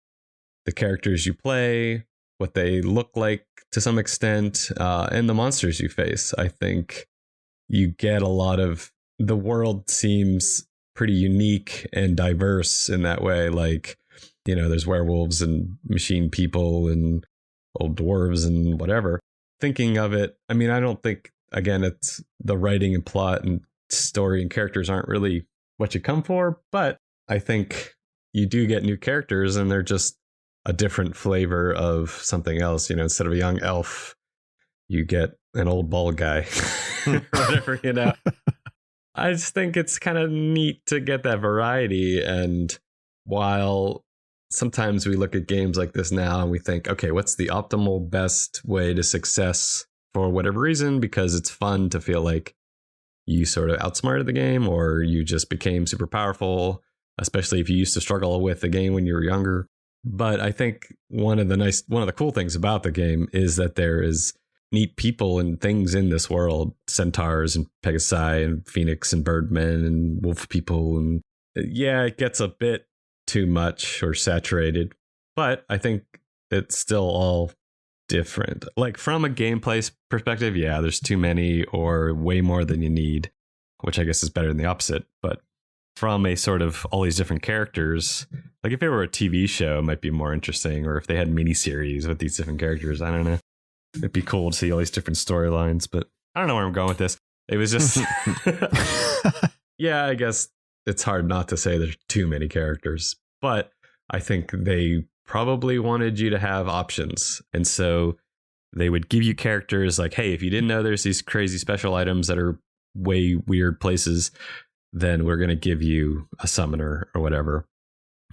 the characters you play, what they look like to some extent, and the monsters you face. I think you get a lot of, the world seems pretty unique and diverse in that way. Like, you know, there's werewolves and machine people and old dwarves and whatever. Thinking of it, I mean, I don't think, again, it's the writing and plot and story and characters aren't really what you come for, but I think you do get new characters and they're just a different flavor of something else. You know, instead of a young elf, you get an old bald guy or whatever, you know. I just think it's kind of neat to get that variety. And while sometimes we look at games like this now and we think, okay, what's the optimal best way to success for whatever reason? Because it's fun to feel like you sort of outsmarted the game or you just became super powerful, especially if you used to struggle with the game when you were younger. But I think one of the cool things about the game is that there is neat people and things in this world, centaurs and pegasi and phoenix and birdmen and wolf people. And yeah, it gets a bit too much or saturated, but I think it's still all different. Like from a gameplay perspective, yeah, there's too many or way more than you need, which I guess is better than the opposite. But from a sort of all these different characters, like if it were a TV show, it might be more interesting, or if they had miniseries with these different characters, I don't know. It'd be cool to see all these different storylines, but I don't know where I'm going with this. It was just, yeah, I guess it's hard not to say there's too many characters, but I think they probably wanted you to have options. And so they would give you characters like, hey, if you didn't know there's these crazy special items that are way weird places, then we're going to give you a summoner or whatever.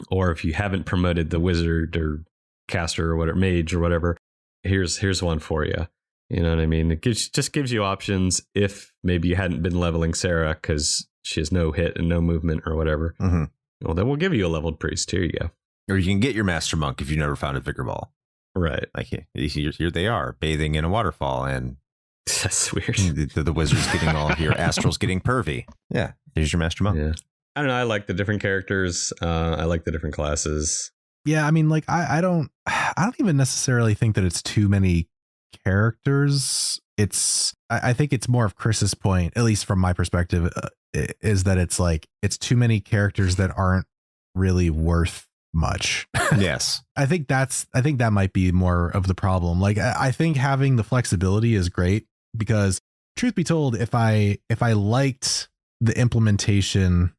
Or if you haven't promoted the wizard or caster or whatever, mage or whatever, here's one for you. You know what I mean? It just gives you options if maybe you hadn't been leveling Sarah because she has no hit and no movement or whatever. Mm-hmm. Well, then we'll give you a leveled priest. Here you go. Or you can get your master monk if you've never found a vigor ball. Right. Like here they are bathing in a waterfall, and that's weird. The wizard's getting all here. Astral's getting pervy. Yeah. Here's your master monk. Yeah. I don't know. I like the different characters. I like the different classes. Yeah, I mean, like I don't even necessarily think that it's too many characters. I think it's more of Chris's point, at least from my perspective, is that it's like it's too many characters that aren't really worth much. Yes. I think that might be more of the problem. Like I think having the flexibility is great because truth be told, if I liked the implementation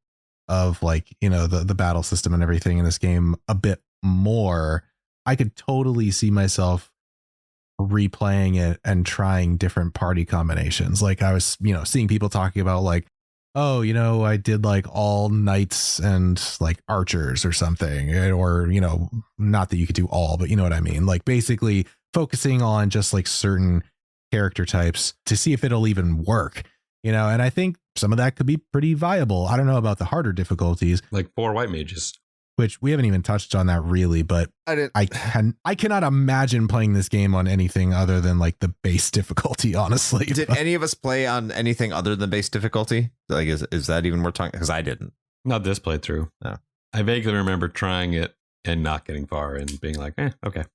of like, you know, the battle system and everything in this game a bit more, I could totally see myself replaying it and trying different party combinations. Like I was, you know, seeing people talking about like, oh, you know, I did like all knights and like archers or something, or, you know, not that you could do all, but you know what I mean? Like basically focusing on just like certain character types to see if it'll even work, you know? And I think some of that could be pretty viable. I don't know about the harder difficulties. Like 4 white mages. which we haven't even touched on that really, but I cannot imagine playing this game on anything other than like the base difficulty, honestly. Did any of us play on anything other than base difficulty? Like, is that even worth talking? Because I didn't. Not this playthrough. No. I vaguely remember trying it and not getting far and being like, okay.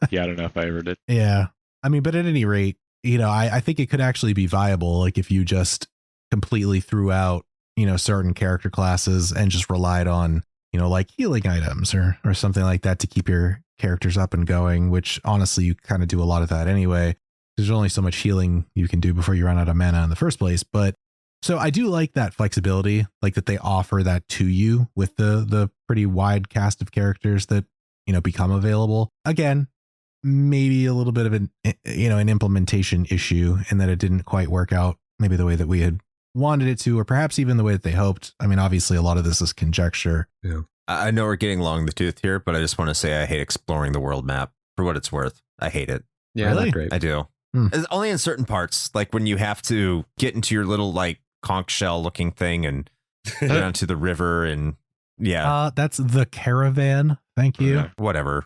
Yeah, I don't know if I ever did. Yeah. I mean, but at any rate, you know, I think it could actually be viable. Like if you just completely threw out, you know, certain character classes and just relied on, you know, like healing items or something like that to keep your characters up and going, which honestly, you kind of do a lot of that anyway. There's only so much healing you can do before you run out of mana in the first place. But so I do like that flexibility, like that they offer that to you with the pretty wide cast of characters that, you know, become available. Again, maybe a little bit of an implementation issue in that it didn't quite work out maybe the way that we had wanted it to, or perhaps even the way that they hoped. I mean, obviously a lot of this is conjecture. Yeah. I know we're getting long in the tooth here, but I just want to say I hate exploring the world map for what it's worth. I hate it. Yeah, Really? not great. I do. It's only in certain parts, like when you have to get into your little like conch shell looking thing and get onto the river and That's the caravan. Thank you. Whatever.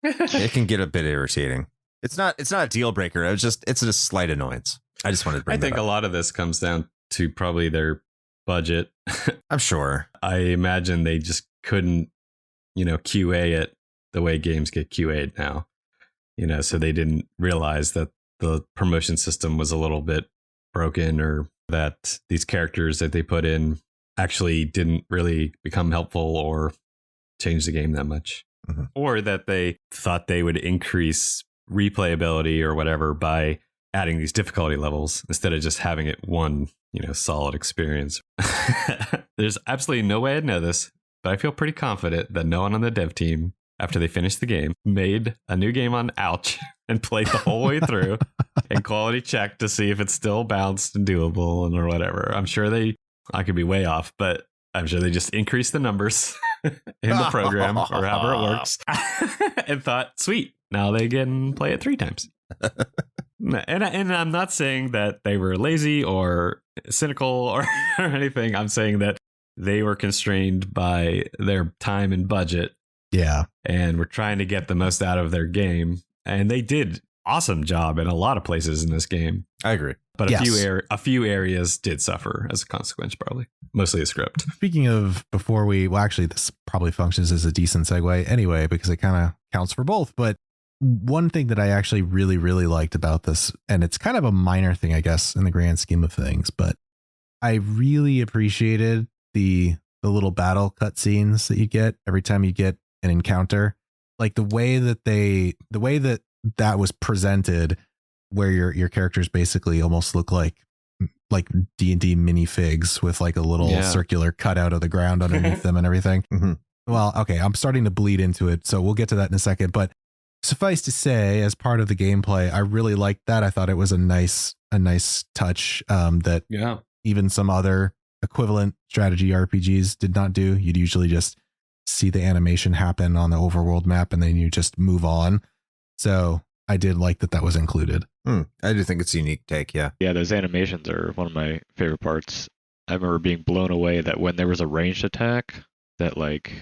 It can get a bit irritating. It's not a deal breaker. It's a slight annoyance. I just wanted to bring I think that a up. lot of this comes down to probably their budget. I'm sure. I imagine they just couldn't, QA it the way games get QA'd now. So they didn't realize that the promotion system was a little bit broken, or that these characters that they put in actually didn't really become helpful or change the game that much. Mm-hmm. Or that they thought they would increase replayability or whatever by adding these difficulty levels instead of just having it one, solid experience. There's absolutely no way I'd know this, but I feel pretty confident that no one on the dev team, after they finished the game, made a new game on Ouch and played the whole way through and quality checked to see if it's still bounced and doable and or whatever. I'm sure I could be way off, but I'm sure they just increased the numbers in the program or however it works and thought, sweet, now they can play it 3 times. And I'm not saying that they were lazy or cynical or anything. I'm saying that they were constrained by their time and budget. Yeah. And were trying to get the most out of their game. And they did awesome job in a lot of places in this game. I agree. But Yes. a few areas did suffer as a consequence, probably. Mostly the script. Speaking of actually, this probably functions as a decent segue anyway, because it kind of counts for both. But one thing that I actually really, really liked about this, and it's kind of a minor thing, I guess, in the grand scheme of things, but I really appreciated the little battle cutscenes that you get every time you get an encounter. Like the way that was presented, where your characters basically almost look like D&D minifigs with like a little circular cutout of the ground underneath them and everything. Mm-hmm. Well, okay, I'm starting to bleed into it, so we'll get to that in a second. But suffice to say, as part of the gameplay, I really liked that. I thought it was a nice touch that even some other equivalent strategy RPGs did not do. You'd usually just see the animation happen on the overworld map and then you just move on. So I did like that was included. I do think it's a unique take. Yeah. Yeah, those animations are one of my favorite parts. I remember being blown away that when there was a ranged attack, that like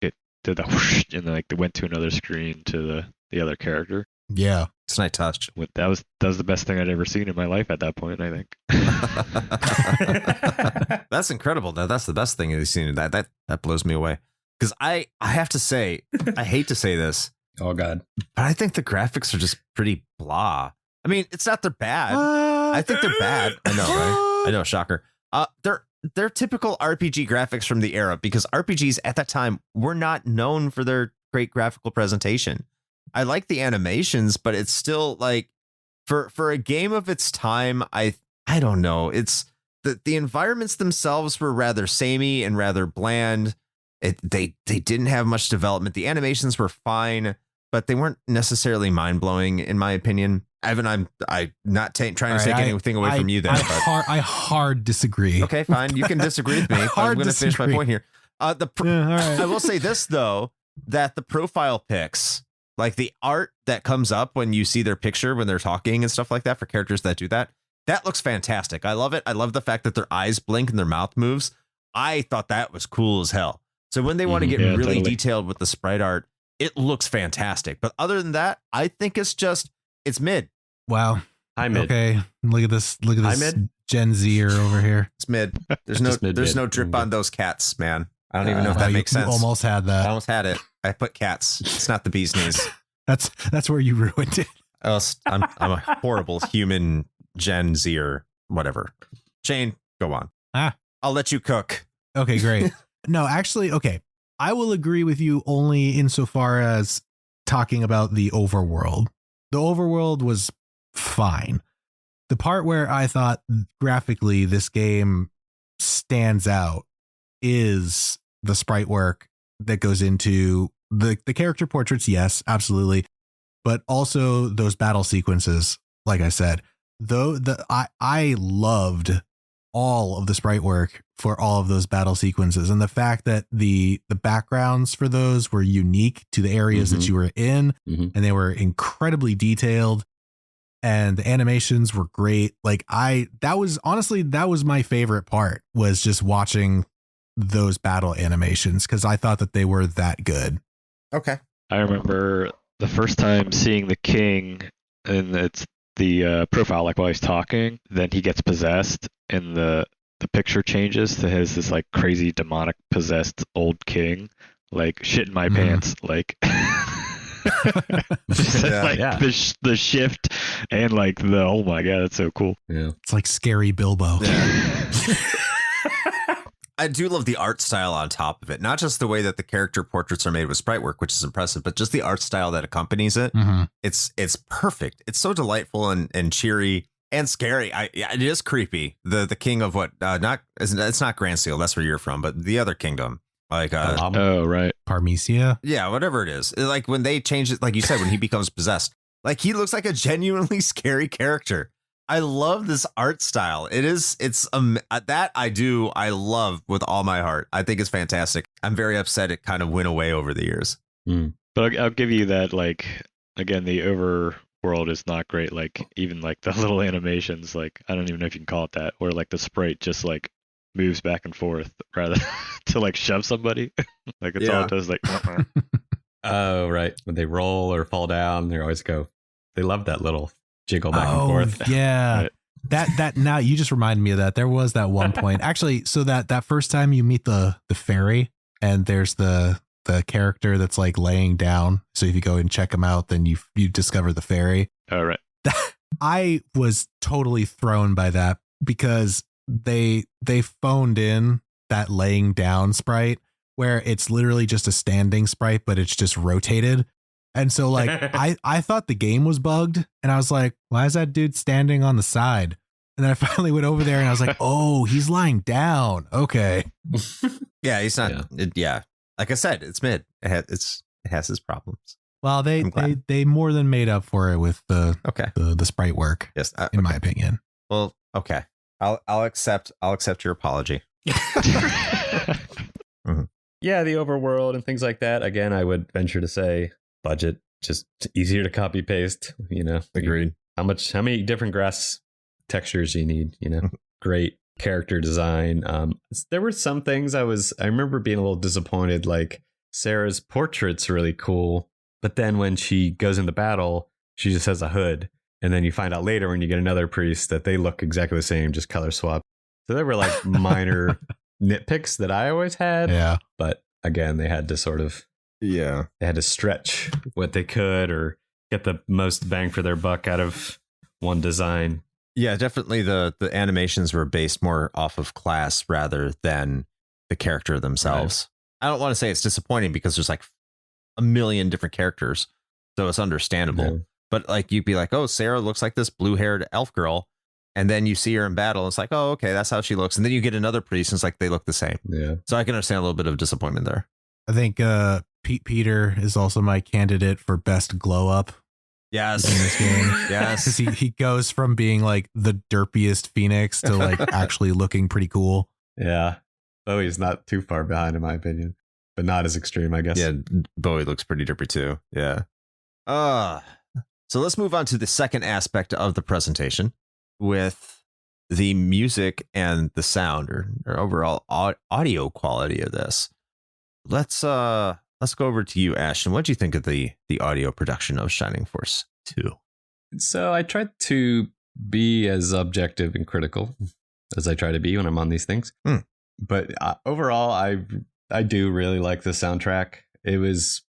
it did that whoosh, and then like they went to another screen to the other character. Yeah, it's a nice touch. That was the best thing I'd ever seen in my life at that point, I think. That's incredible. That's the best thing you've seen. That blows me away. Because I have to say, I hate to say this. Oh God. But I think the graphics are just pretty blah. I mean, it's not they're bad. I think they're bad. I know, right? I know, shocker. They're typical RPG graphics from the era, because RPGs at that time were not known for their great graphical presentation. I like the animations, but it's still like for a game of its time, I don't know. It's the environments themselves were rather samey and rather bland. They didn't have much development. The animations were fine, but they weren't necessarily mind blowing, in my opinion. Evan, I'm not trying to take anything away from you. I hard disagree. Okay, fine. You can disagree with me. I'm going to finish my point here. All right. I will say this though, that the profile pics, like the art that comes up when you see their picture when they're talking and stuff like that for characters that do that looks fantastic. I love it. I love the fact that their eyes blink and their mouth moves. I thought that was cool as hell. So when they want to get Yeah, really totally. detailed with the sprite art, it looks fantastic. But other than that, I think it's mid. Wow. High mid. Okay. Look at this. Look at High this mid? Gen Zer over here. It's mid. There's no Just mid, there's mid. no drip on those cats, man. I don't even know if Wow, that you- makes you sense. almost had I that. almost had it. I put cats. It's not the bee's knees. That's where you ruined it. I'm a horrible human Gen Z or whatever. Shane, go on. I'll let you cook. Okay, great. No, actually, okay. I will agree with you only insofar as talking about the overworld. The overworld was fine. The part where I thought graphically this game stands out is the sprite work that goes into the character portraits. Yes, absolutely. But also those battle sequences, like I said, though I loved all of the sprite work for all of those battle sequences, and the fact that the backgrounds for those were unique to the areas that you were in, Mhm. and they were incredibly detailed, and the animations were great. Like that was my favorite part, was just watching those battle animations, because I thought that they were that good. Okay. I remember the first time seeing the king, and it's the profile, like while he's talking, then he gets possessed, and the picture changes to his this like crazy demonic possessed old king, like shit in my pants, like just Yeah. like Yeah. the shift and like the oh my god, that's so cool. Yeah. It's like scary Bilbo. I do love the art style on top of it. Not just the way that the character portraits are made with sprite work, which is impressive, but just the art style that accompanies it. Mhm. It's perfect. It's so delightful and cheery and scary. It is creepy. The king of what? It's not Grand Seal. That's where you're from, but the other kingdom, like Oh right. Parmesia. yeah, whatever it is. Like when they change it, like you said, when he becomes possessed, like he looks like a genuinely scary character. I love this art style. It's that I love with all my heart. I think it's fantastic. I'm very upset it kind of went away over the years. But I'll give you that, like, again, the overworld is not great. Like, even like the little animations, like, I don't even know if you can call it that, where like the sprite just like moves back and forth rather to like shove somebody. Like, it's all Yeah. it does, like, Oh, right. When they roll or fall down, they always go. They love that little jiggle back and forth. Yeah. Right. That now you just reminded me of that. There was that one point. Actually, so that first time you meet the fairy, and there's the character that's like laying down. So if you go and check him out, then you discover the fairy. all right. I was totally thrown by that, because they phoned in that laying down sprite where it's literally just a standing sprite, but it's just rotated. And so like I thought the game was bugged, and I was like, why is that dude standing on the side? And then I finally went over there and I was like, oh, he's lying down. Okay. Yeah, he's not. Yeah. Yeah, like I said, it's mid. It has its problems. Well, I'm glad. they more than made up for it with Okay. the sprite work, Yes. in my opinion. Well, okay. I'll accept your apology. Yeah, the overworld and things like that. Again, I would venture to say budget, just easier to copy paste. You know, Agreed. How many different grass textures you need? You know, great character design. There were some things I remember being a little disappointed. Like Sarah's portrait's really cool, but then when she goes into battle, she just has a hood, and then you find out later when you get another priest that they look exactly the same, just color swap. So there were like minor nitpicks that I always had. Yeah. But again, they had to stretch what they could or get the most bang for their buck out of one design. Yeah, definitely the animations were based more off of class rather than the character themselves. Right. I don't want to say it's disappointing, because there's like a million different characters, so it's understandable. Yeah. But like you'd be like, oh, Sarah looks like this blue-haired elf girl, and then you see her in battle, and it's like, oh, okay, that's how she looks. And then you get another priest, and it's like they look the same. Yeah. So I can understand a little bit of disappointment there. I think Peter is also my candidate for best glow up Yes. in this game. Yes. Because he goes from being like the derpiest Phoenix to like actually looking pretty cool. Yeah. Bowie's not too far behind, in my opinion, but not as extreme, I guess. Yeah, Bowie looks pretty derpy too. Yeah. So let's move on to the second aspect of the presentation, with the music and the sound or overall audio quality of this. let's go over to you, Ashton. What do you think of the audio production of Shining Force 2? So I tried to be as objective and critical as I try to be when I'm on these things. But overall, I do really like the soundtrack. It's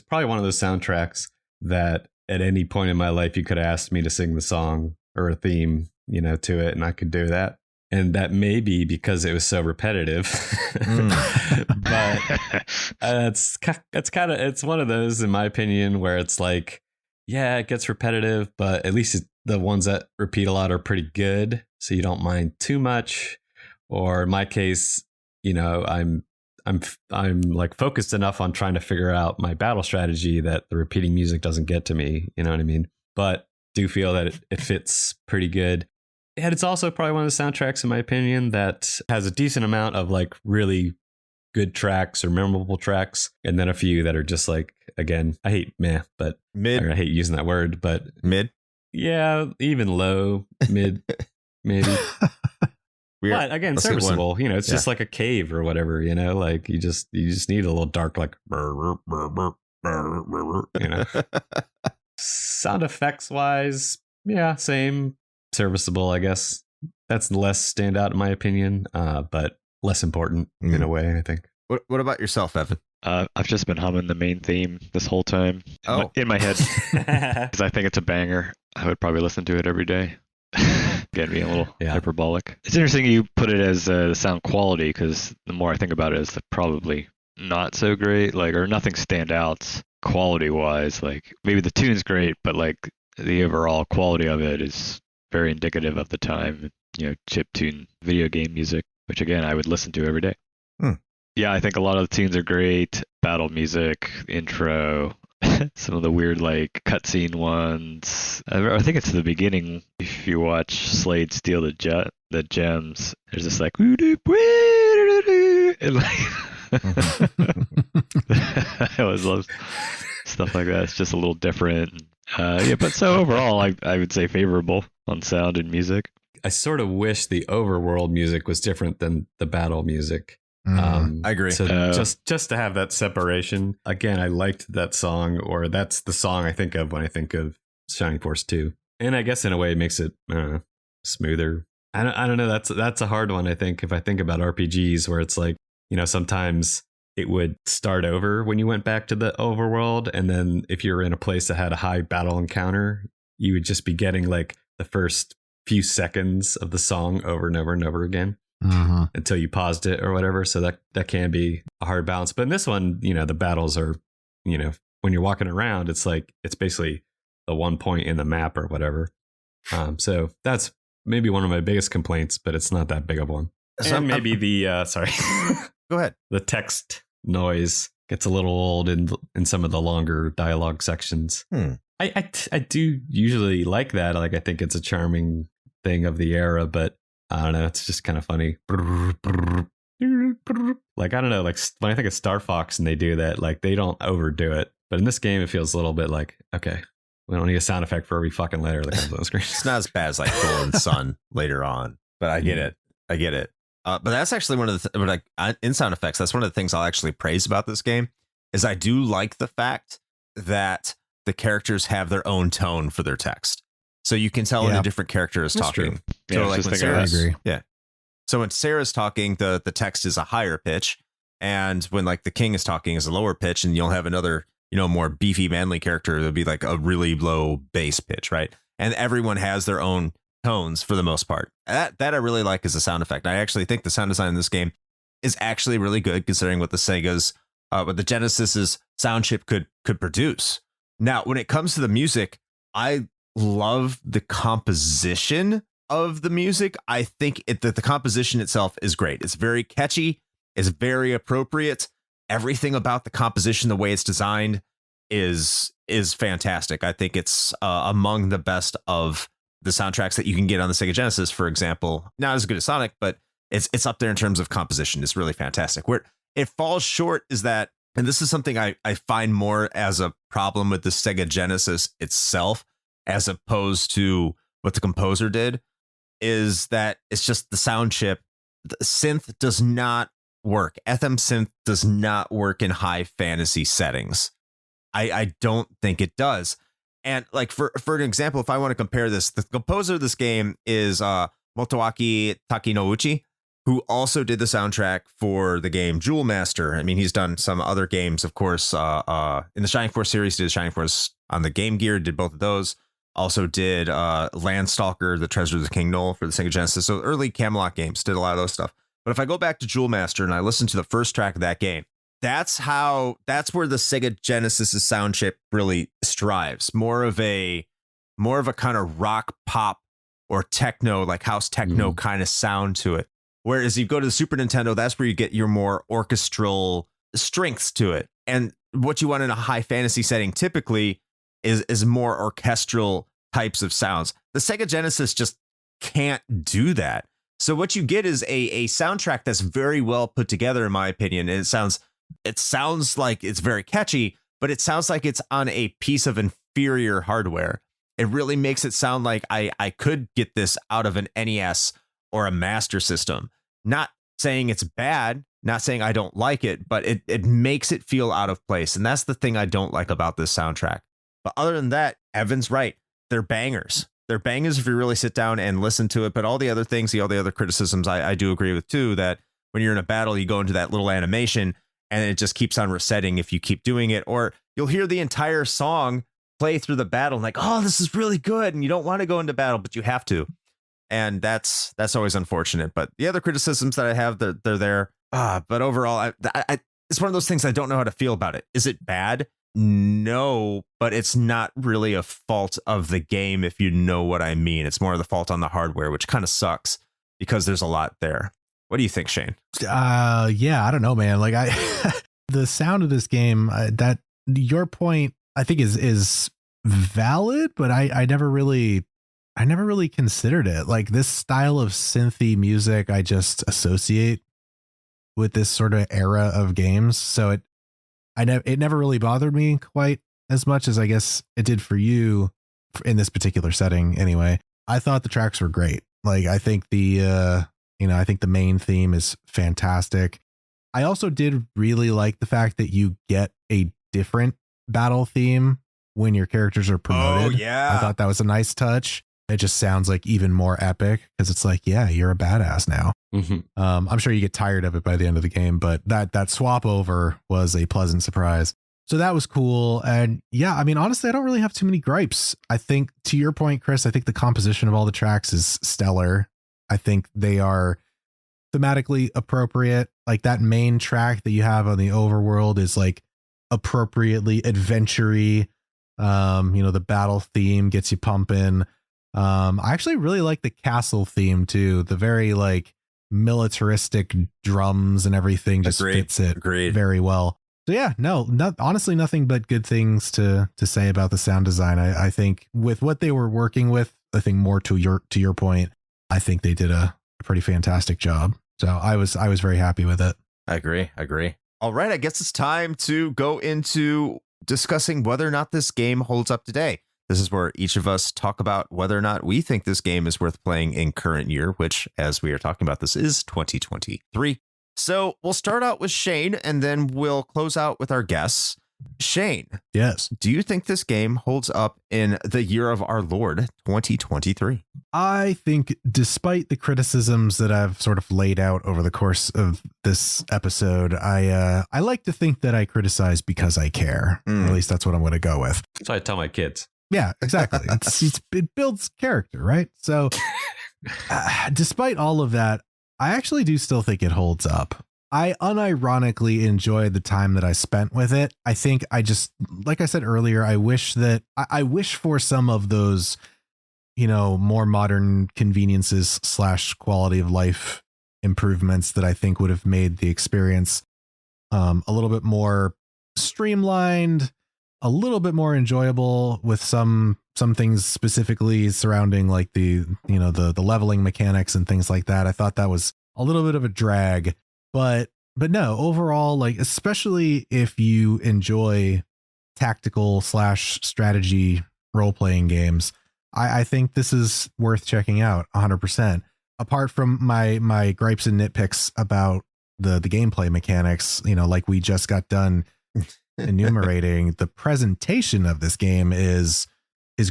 probably one of those soundtracks that at any point in my life you could have asked me to sing the song or a theme, to it, and I could do that. And that may be because it was so repetitive. But it's one of those, in my opinion, where it's like, yeah, it gets repetitive, but at least the ones that repeat a lot are pretty good, so you don't mind too much. Or in my case, I'm like focused enough on trying to figure out my battle strategy that the repeating music doesn't get to me. You know what I mean? But do feel that it fits pretty good. And it's also probably one of the soundtracks, in my opinion, that has a decent amount of like really good tracks or memorable tracks, and then a few that are just like, again, I hate but mid. I hate using that word, but Mid. Yeah, even low, mid, maybe. But again, serviceable. It's just like a cave or whatever. Like you just need a little dark, like Sound effects wise, yeah, same. Serviceable, I guess. That's less standout in my opinion, but less important in a way, I think. What about yourself, Evan? I've just been humming the main theme this whole time in my head because I think it's a banger. I would probably listen to it every day. Again, being a little hyperbolic. It's interesting you put it as the sound quality, because the more I think about it, it's probably not so great, or nothing standouts quality wise. Like maybe the tune's great, but like the overall quality of it is very indicative of the time. Chiptune video game music, which again I would listen to every day. Yeah, I think a lot of the tunes are great. Battle music, intro, some of the weird cutscene ones. I think it's the beginning. If you watch Slade steal the gems, there's this and I always love stuff like that. It's just a little different. But so overall, I would say favorable on sound and music. I sort of wish the overworld music was different than the battle music. I agree. So just to have that separation. Again, I liked that song, or that's the song I think of when I think of Shining Force 2. And I guess in a way it makes it smoother. I don't know. That's a hard one, I think, if I think about RPGs where it's like, sometimes it would start over when you went back to the overworld. And then if you're in a place that had a high battle encounter, you would just be getting like the first few seconds of the song over and over and over again. Until you paused it or whatever. So that can be a hard balance. But in this one, the battles are, when you're walking around, it's like, it's basically the one point in the map or whatever. So that's maybe one of my biggest complaints, but it's not that big of one. So and maybe sorry. Go ahead. The text noise gets a little old in some of the longer dialogue sections. I do usually like that. Like, I think it's a charming thing of the era, but I don't know. It's just kind of funny. Like, I don't know. Like when I think of Star Fox and they do that, like they don't overdo it. But in this game, it feels a little bit like, okay, we don't need a sound effect for every fucking letter that comes on the screen. It's not as bad as like Golden Sun later on, but I get it. But that's actually one of the in sound effects. That's one of the things I'll actually praise about this game is I do like the fact that the characters have their own tone for their text. So you can tell when a different character is talking. Yeah, so like when So when Sarah's talking, the text is a higher pitch. And when like the king is talking is a lower pitch, and you'll have another, more beefy, manly character. It'll be like a really low bass pitch, right? And everyone has their own tones for the most part. That I really like as a sound effect. I actually think the sound design in this game is actually really good considering what what the Genesis's sound chip could produce. Now, when it comes to the music, I love the composition of the music. I think the composition itself is great. It's very catchy. It's very appropriate. Everything about the composition, the way it's designed, is fantastic. I think it's among the best of the soundtracks that you can get on the Sega Genesis, for example. Not as good as Sonic, but it's up there in terms of composition. It's really fantastic. Where it falls short is that, and this is something I find more as a problem with the Sega Genesis itself, as opposed to what the composer did, is that it's just the sound chip. The synth does not work. FM synth does not work in high fantasy settings. I don't think it does. And like for an example, if I want to compare this, the composer of this game is Motoaki Takinouchi, who also did the soundtrack for the game Jewel Master. I mean, he's done some other games, of course. In the Shining Force series, he did Shining Force on the Game Gear, did both of those. Also did Landstalker, The Treasure of the King Knoll for the Sega Genesis. So early Camelot games, did a lot of those stuff. But if I go back to Jewel Master and I listen to the first track of that game, that's where the Sega Genesis sound chip really strives. More of a kind of rock pop or techno, like house techno kind of sound to it. Whereas you go to the Super Nintendo, that's where you get your more orchestral strengths to it. And what you want in a high fantasy setting typically is more orchestral types of sounds. The Sega Genesis just can't do that. So what you get is a soundtrack that's very well put together, in my opinion. And it sounds like it's very catchy, but it sounds like it's on a piece of inferior hardware. It really makes it sound like I could get this out of an NES or a Master System. Not saying it's bad, not saying I don't like it, but it makes it feel out of place. And that's the thing I don't like about this soundtrack. But other than that, Evan's right. They're bangers. They're bangers if you really sit down and listen to it. But all the other things, all the other criticisms, I do agree with too, that when you're in a battle, you go into that little animation and it just keeps on resetting if you keep doing it. Or you'll hear the entire song play through the battle and like, oh, this is really good. And you don't want to go into battle, but you have to. And that's always unfortunate. But the other criticisms that I have, they're there. But overall, it's one of those things I don't know how to feel about it. Is it bad? No, but it's not really a fault of the game, if you know what I mean. It's more of the fault on the hardware, which kind of sucks because there's a lot there. What do you think, Shane? Yeah, I don't know, man. Like the sound of this game, that your point, I think is valid, but I never really considered it. Like this style of synthy music, I just associate with this sort of era of games. So it never really bothered me quite as much as I guess it did for you in this particular setting. Anyway, I thought the tracks were great. Like I think I think the main theme is fantastic. I also did really like the fact that you get a different battle theme when your characters are promoted. Oh yeah. I thought that was a nice touch. It just sounds like even more epic because it's like, yeah, you're a badass now. Mm-hmm. I'm sure you get tired of it by the end of the game, but that swap over was a pleasant surprise. So that was cool. And yeah, I mean, honestly, I don't really have too many gripes. I think to your point, Chris, I think the composition of all the tracks is stellar. I think they are thematically appropriate. Like that main track that you have on the overworld is like appropriately adventure-y. The battle theme gets you pumping. I actually really like the castle theme too. The very like militaristic drums and everything just fits it very well. So yeah, honestly, nothing but good things to say about the sound design. I think with what they were working with, I think more to your point, I think they did a pretty fantastic job. So I was very happy with it. I agree. All right, I guess it's time to go into discussing whether or not this game holds up today. This is where each of us talk about whether or not we think this game is worth playing in current year, which, as we are talking about, this is 2023. So we'll start out with Shane, and then we'll close out with our guests. Shane. Yes. Do you think this game holds up in the year of our Lord, 2023? I think despite the criticisms that I've sort of laid out over the course of this episode, I like to think that I criticize because I care. At least that's what I'm going to go with. So I tell my kids. Yeah, exactly. It builds character, right? So despite all of that, I actually do still think it holds up. I unironically enjoyed the time that I spent with it. I think I just, like I said earlier, I wish for some of those, more modern conveniences / quality of life improvements that I think would have made the experience a little bit more streamlined, a little bit more enjoyable, with some things specifically surrounding like the leveling mechanics and things like that. I thought that was a little bit of a drag, but no, overall, like, especially if you enjoy tactical / strategy role-playing games, I think this is worth checking out 100%. Apart from my gripes and nitpicks about the gameplay mechanics, like we just got done enumerating, the presentation of this game is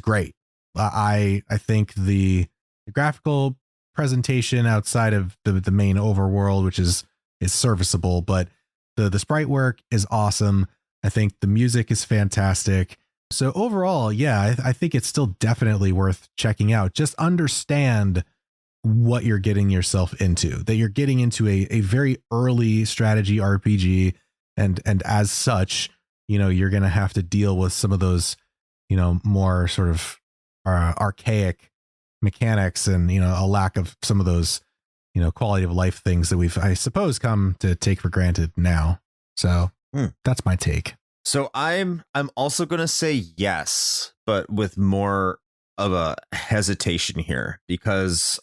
great. I think the graphical presentation outside of the main overworld, which is serviceable, but the sprite work is awesome. I think the music is fantastic. So overall, yeah, I think it's still definitely worth checking out. Just understand what you're getting yourself into, that you're getting into a very early strategy RPG. And as such, you're going to have to deal with some of those, more sort of archaic mechanics and, a lack of some of those, quality of life things that we've, I suppose, come to take for granted now. So that's my take. So I'm also going to say yes, but with more of a hesitation here, because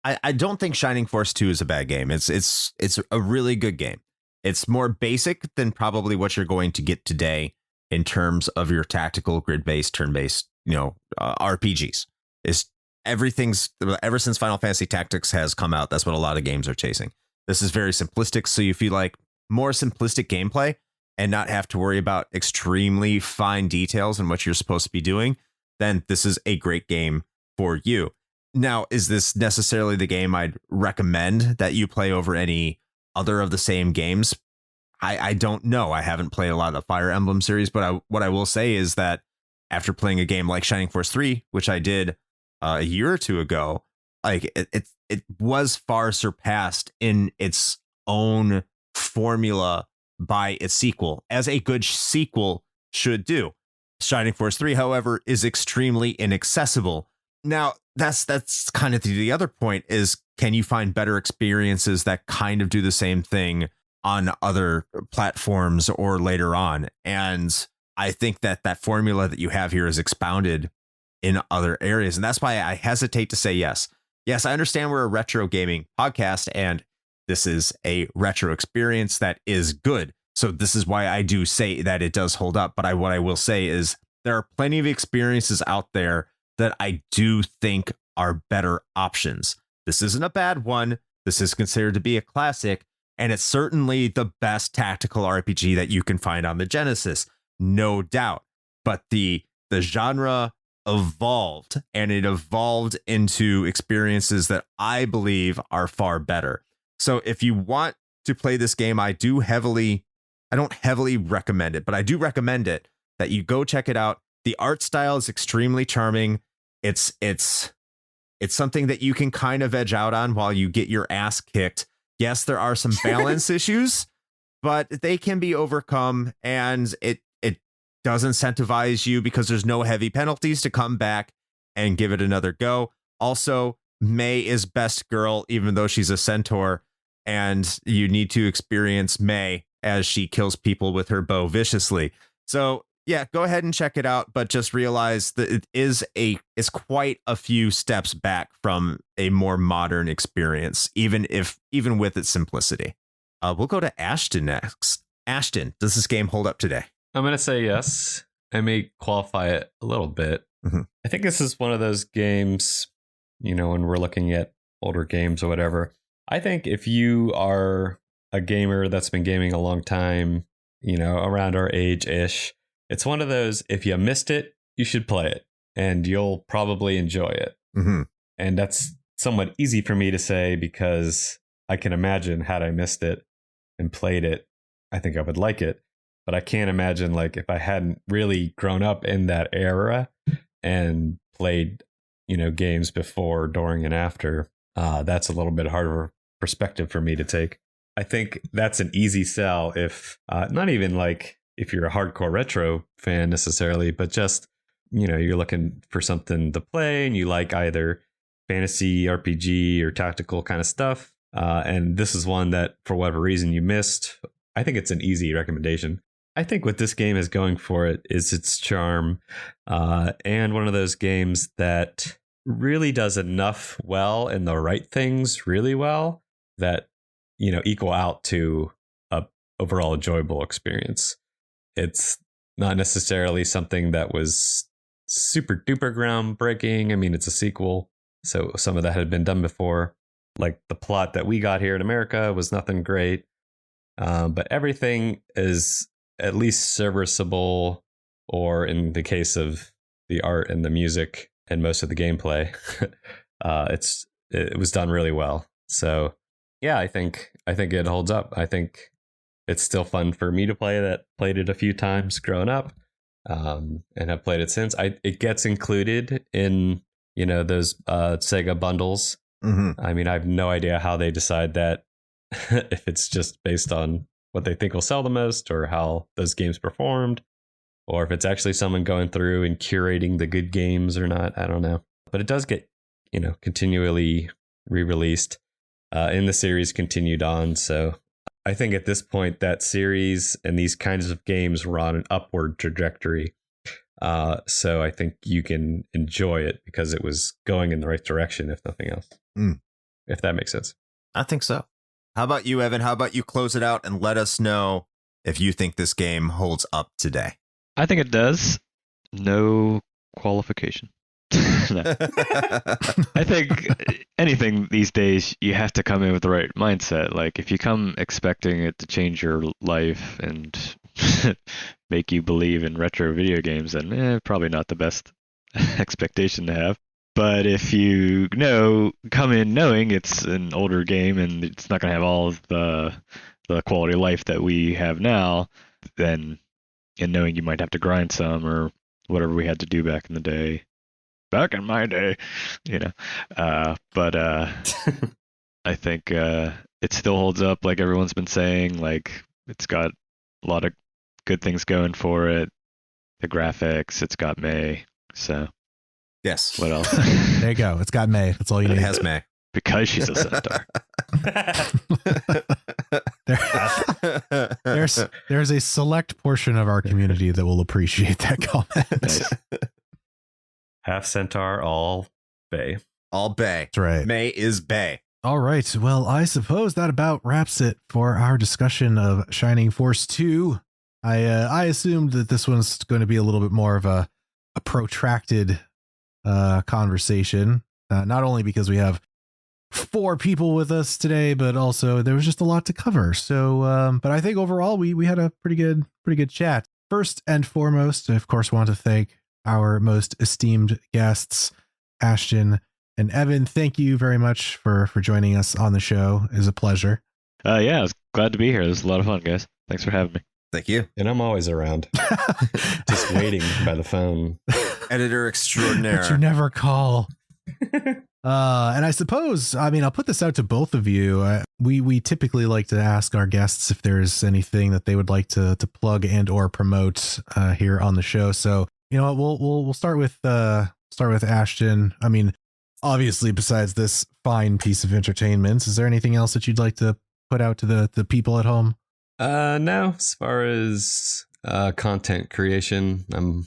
I don't think Shining Force 2 is a bad game. It's a really good game. It's more basic than probably what you're going to get today in terms of your tactical grid-based, turn-based, RPGs. Everything's ever since Final Fantasy Tactics has come out. That's what a lot of games are chasing. This is very simplistic. So you feel like more simplistic gameplay and not have to worry about extremely fine details and what you're supposed to be doing, then this is a great game for you. Now, is this necessarily the game I'd recommend that you play over any other of the same games? I don't know. I haven't played a lot of the Fire Emblem series, but what I will say is that after playing a game like Shining Force 3, which I did a year or two ago, like it was far surpassed in its own formula by its sequel, as a good sequel should do. Shining Force 3, however, is extremely inaccessible. Now, that's kind of the other point is, can you find better experiences that kind of do the same thing on other platforms or later on? And I think that formula that you have here is expounded in other areas. And that's why I hesitate to say yes. Yes, I understand we're a retro gaming podcast, and this is a retro experience that is good. So this is why I do say that it does hold up. But what I will say is there are plenty of experiences out there that I do think are better options. This isn't a bad one. This is considered to be a classic, and it's certainly the best tactical RPG that you can find on the Genesis, no doubt. But the genre evolved, and it evolved into experiences that I believe are far better. So if you want to play this game, I don't heavily recommend it, but I do recommend it that you go check it out. The art style is extremely charming. It's something that you can kind of edge out on while you get your ass kicked. Yes, there are some balance issues, but they can be overcome, and it does incentivize you because there's no heavy penalties to come back and give it another go. Also, May is best girl, even though she's a centaur, and you need to experience May as she kills people with her bow viciously. So yeah, go ahead and check it out, but just realize that it's quite a few steps back from a more modern experience, even with its simplicity. We'll go to Ashton next. Ashton, does this game hold up today? I'm going to say yes. I may qualify it a little bit. Mm-hmm. I think this is one of those games, when we're looking at older games or whatever. I think if you are a gamer that's been gaming a long time, around our age-ish, it's one of those, if you missed it, you should play it, and you'll probably enjoy it. Mm-hmm. And that's somewhat easy for me to say because I can imagine had I missed it and played it, I think I would like it. But I can't imagine, like, if I hadn't really grown up in that era and played, games before, during, and after, that's a little bit harder perspective for me to take. I think that's an easy sell if, not even like if you're a hardcore retro fan necessarily, but just, you're looking for something to play and you like either fantasy, RPG, or tactical kind of stuff. And this is one that, for whatever reason, you missed. I think it's an easy recommendation. I think what this game is going for it is its charm, and one of those games that really does enough well and the right things really well that, equal out to a overall enjoyable experience. It's not necessarily something that was super duper groundbreaking. I mean, it's a sequel, so some of that had been done before, Like the plot that we got here in America was nothing great. But everything is at least serviceable, or in the case of the art and the music and most of the gameplay, it was done really well. So yeah, I think it holds up. I think it's still fun for me to play. That played it a few times growing up, and have played it since. It gets included in those Sega bundles. Mm-hmm. I mean, I have no idea how they decide that. If it's just based on what they think will sell the most, or how those games performed, or if it's actually someone going through and curating the good games or not. I don't know. But it does get, continually re-released. In the series continued on. So I think at this point that series and these kinds of games were on an upward trajectory. So I think you can enjoy it because it was going in the right direction, if nothing else. If that makes sense. I think so. How about you, Evan? How about you close it out and let us know if you think this game holds up today? I think it does. No qualification. No. I think anything these days, you have to come in with the right mindset. Like if you come expecting it to change your life and make you believe in retro video games, then probably not the best expectation to have. But if you come in knowing it's an older game and it's not going to have all of the quality of life that we have now, then and knowing you might have to grind some or whatever we had to do back in the day. Back in my day, but I think it still holds up like everyone's been saying. Like it's got a lot of good things going for it. The graphics, it's got May. So yes. What else? There you go. It's got May. That's all you need. It has May. Because she's a centaur. There's a select portion of our community that will appreciate that comment. Nice. Half centaur, all bay. All bay. That's right. May is bay. All right. Well, I suppose that about wraps it for our discussion of Shining Force 2. I assumed that this one's going to be a little bit more of a protracted conversation, not only because we have 4 people with us today, but also there was just a lot to cover. So, but I think overall we had a pretty good chat. First and foremost, I of course want to thank our most esteemed guests, Ashton and Evan. Thank you very much for joining us on the show. It was a pleasure. Yeah, I was glad to be here. It was a lot of fun, guys. Thanks for having me. Thank you. And I'm always around, just waiting by the phone. Editor extraordinaire. But you never call. And I suppose, I'll put this out to both of you. We typically like to ask our guests if there's anything that they would like to plug and or promote here on the show. So, we'll start with Ashton. Obviously, besides this fine piece of entertainment, is there anything else that you'd like to put out to the people at home? No, as far as content creation, I'm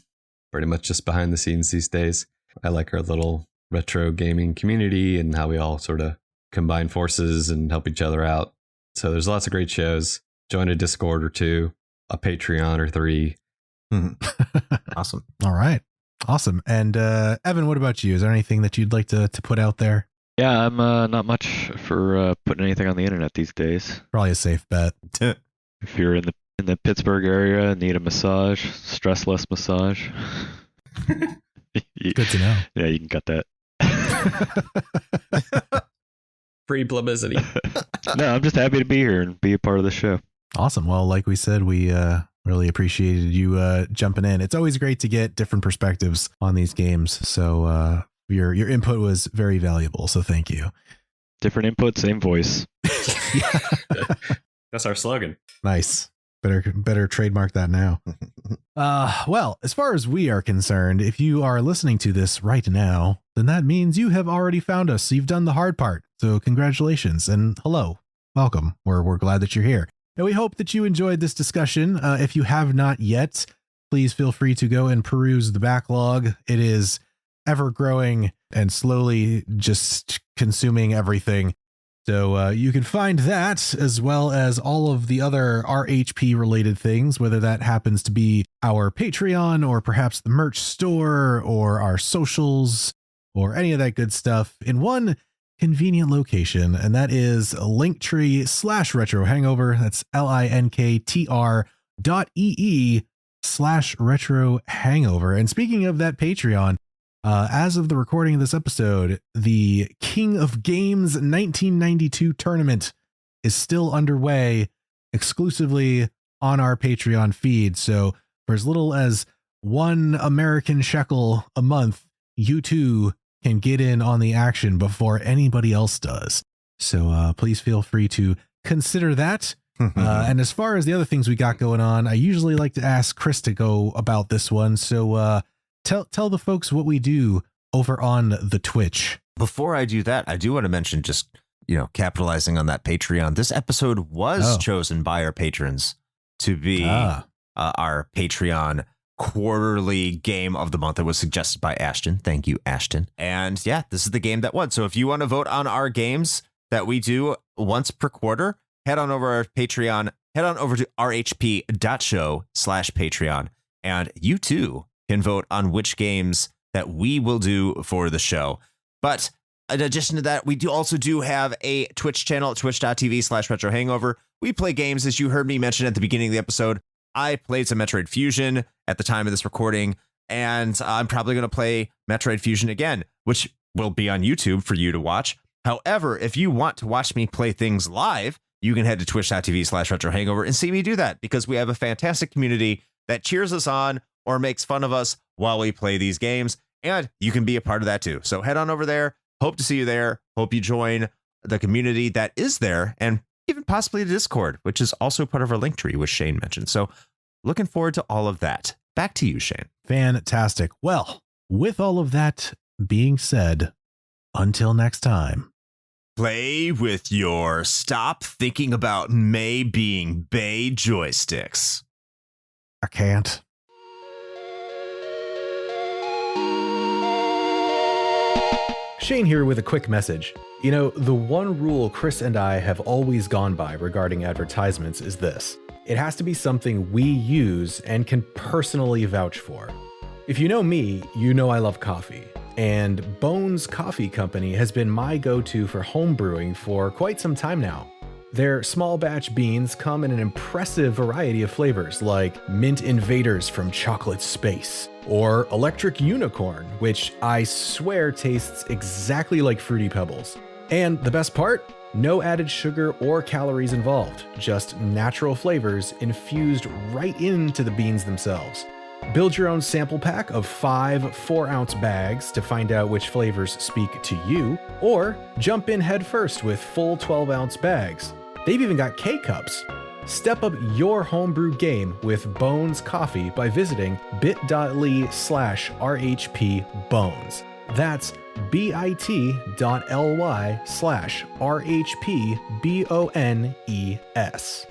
pretty much just behind the scenes these days. I like our little retro gaming community and how we all sort of combine forces and help each other out. So there's lots of great shows. Join a Discord or 2, a Patreon or 3. Awesome. All right. Awesome. And Evan, what about you? Is there anything that you'd like to put out there? Yeah, I'm not much for putting anything on the internet these days. Probably a safe bet. If you're in the Pittsburgh area and need a massage, stressless massage. Good to know. Yeah, you can cut that. Free publicity. No, I'm just happy to be here and be a part of the show. Awesome. Well, like we said, we really appreciated you jumping in. It's always great to get different perspectives on these games. So your input was very valuable. So thank you. Different input, same voice. That's our slogan. Nice. Better trademark that now. Well, as far as we are concerned, if you are listening to this right now, then that means you have already found us. So you've done the hard part. So congratulations and hello. Welcome. We're glad that you're here. And we hope that you enjoyed this discussion. If you have not yet, please feel free to go and peruse the backlog. It is ever growing and slowly just consuming everything. So you can find that as well as all of the other RHP related things, whether that happens to be our Patreon or perhaps the merch store or our socials or any of that good stuff in one convenient location, and that is linktree/retro hangover. That's linktr.ee/retro hangover. And speaking of that Patreon, as of the recording of this episode, the King of Games 1992 tournament is still underway exclusively on our Patreon feed. So for as little as $1 American shekel a month, you too can get in on the action before anybody else does. So please feel free to consider that. And as far as the other things we got going on, I usually like to ask Chris to go about this one. So tell the folks what we do over on the Twitch. Before I do that, I do want to mention, just, capitalizing on that Patreon, this episode was chosen by our patrons to be our Patreon quarterly game of the month. It was suggested by Ashton. Thank you, Ashton. And yeah, this is the game that won. So if you want to vote on our games that we do once per quarter, head on over our Patreon, head on over to rhp.show/Patreon, and you too can vote on which games that we will do for the show. But in addition to that, we also have a Twitch channel at twitch.tv/retro hangover. We play games, as you heard me mention at the beginning of the episode. I played some Metroid Fusion at the time of this recording, and I'm probably going to play Metroid Fusion again, which will be on YouTube for you to watch. However, if you want to watch me play things live, you can head to twitch.tv/retro hangover and see me do that, because we have a fantastic community that cheers us on or makes fun of us while we play these games, and you can be a part of that too. So head on over there. Hope to see you there. Hope you join the community that is there, and even possibly the Discord, which is also part of our link tree, which Shane mentioned. So looking forward to all of that. Back to you, Shane. Fantastic. Well, with all of that being said, until next time. Play with your stop thinking about May being Bay joysticks. I can't. Shane here with a quick message. The one rule Chris and I have always gone by regarding advertisements is this: it has to be something we use and can personally vouch for. If you know me, you know I love coffee, and Bones Coffee Company has been my go-to for home brewing for quite some time now. Their small batch beans come in an impressive variety of flavors, like Mint Invaders from Chocolate Space, or Electric Unicorn, which I swear tastes exactly like Fruity Pebbles. And the best part? No added sugar or calories involved, just natural flavors infused right into the beans themselves. Build your own sample pack of 5 4-ounce bags to find out which flavors speak to you, or jump in head first with full 12-ounce bags. They've even got K-Cups. Step up your homebrew game with Bones Coffee by visiting bit.ly/RHPBones. That's bit.ly/RHPBONES.